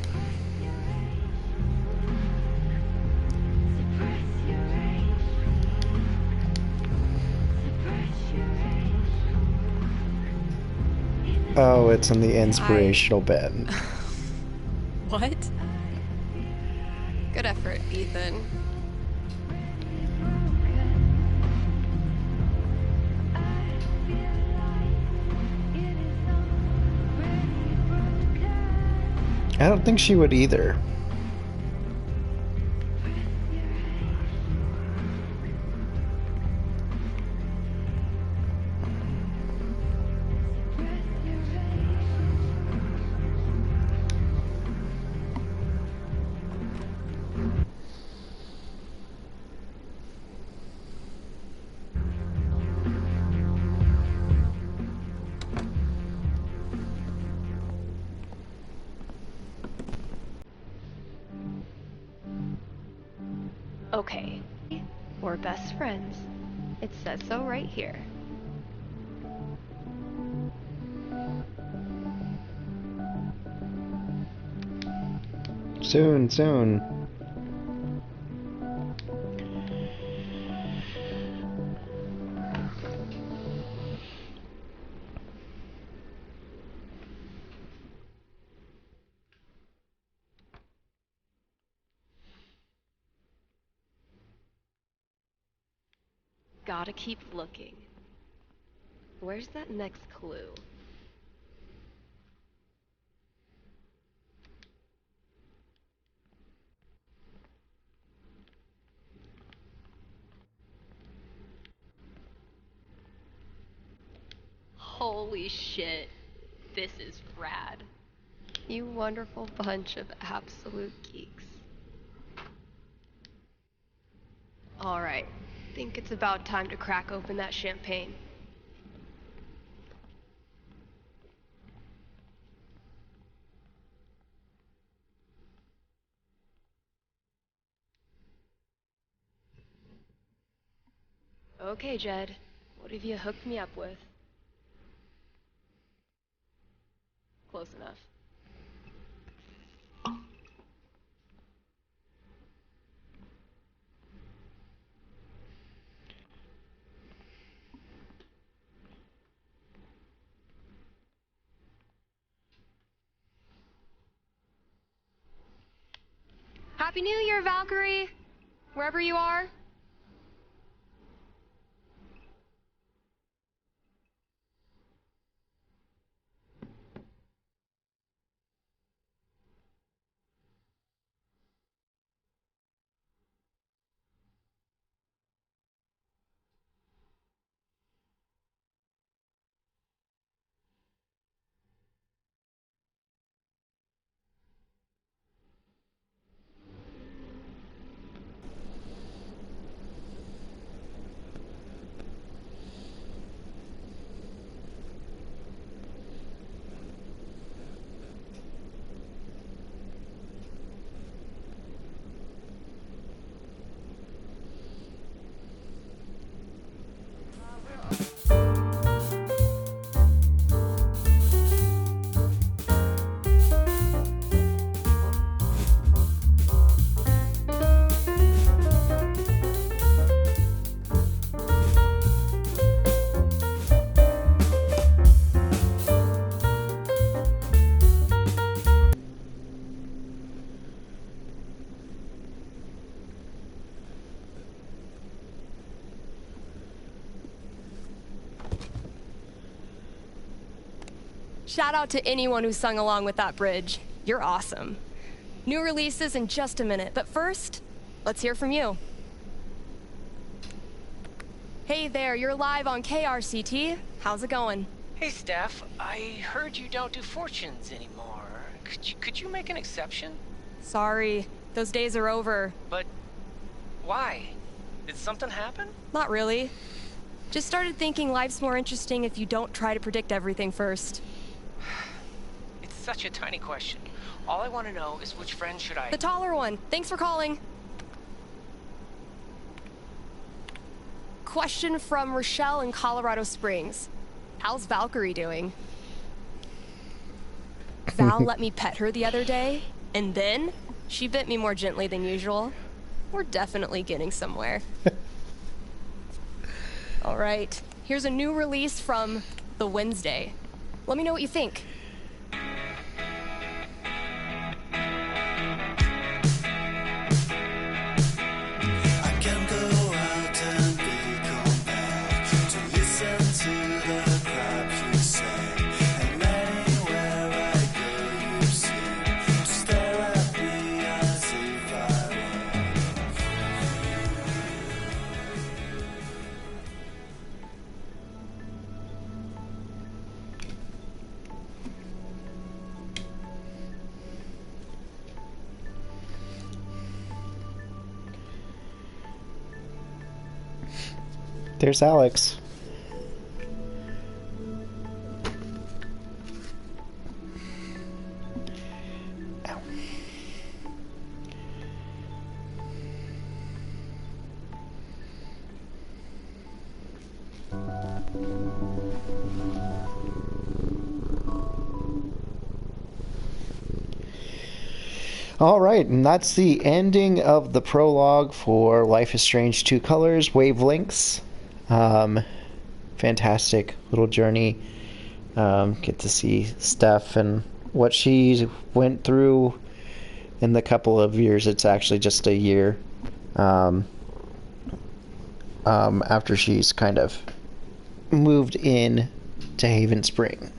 Oh, it's in the inspirational bit.
What? Good effort, Ethan.
I don't think she would either.
Okay, we're best friends. It says so right here.
Soon, soon.
Gotta keep looking. Where's that next clue? Holy shit. This is rad. You wonderful bunch of absolute geeks. Alright, think it's about time to crack open that champagne. Okay, Jed. What have you hooked me up with? Close enough. Happy New Year, Valkyrie! Wherever you are. Shout out to anyone who sung along with that bridge. You're awesome. New releases in just a minute, but first, let's hear from you. Hey there, you're live on KRCT. How's it going?
Hey, Steph. I heard you don't do fortunes anymore. Could you make an exception?
Sorry, those days are over.
But why? Did something happen?
Not really. Just started thinking life's more interesting if you don't try to predict everything first.
It's such a tiny question. All I want to know is which friend should I...
The taller one. Thanks for calling. Question from Rochelle in Colorado Springs. How's Valkyrie doing? Val let me pet her the other day, and then she bit me more gently than usual. We're definitely getting somewhere. All right, here's a new release from The Wednesday. Let me know what you think.
There's Alex. All right, and that's the ending of the prologue for Life is Strange 2 Colors, Wavelengths. Fantastic little journey. Get to see Steph and what she went through in the couple of years. It's actually just a year after she's kind of moved in to Haven Spring.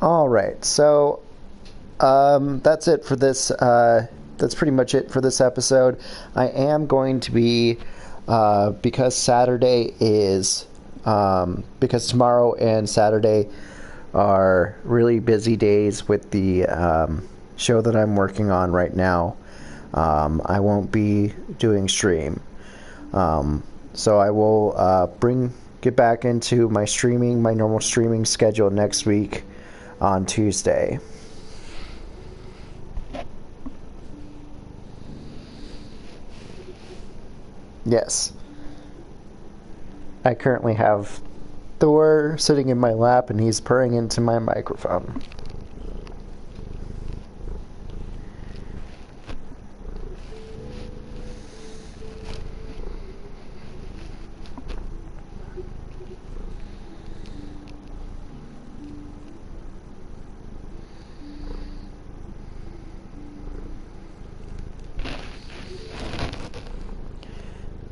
All right, so that's it for this. That's pretty much it for this episode. I am going to be because Saturday is because tomorrow and Saturday are really busy days with the show that I'm working on right now. I won't be doing stream, so I will get back into my normal streaming schedule next week on Tuesday. Yes. I currently have Thor sitting in my lap and he's purring into my microphone.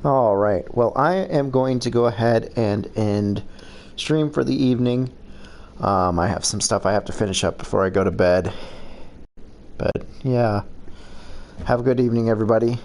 All right. Well, I am going to go ahead and end stream for the evening. I have some stuff I have to finish up before I go to bed. But yeah, have a good evening, everybody.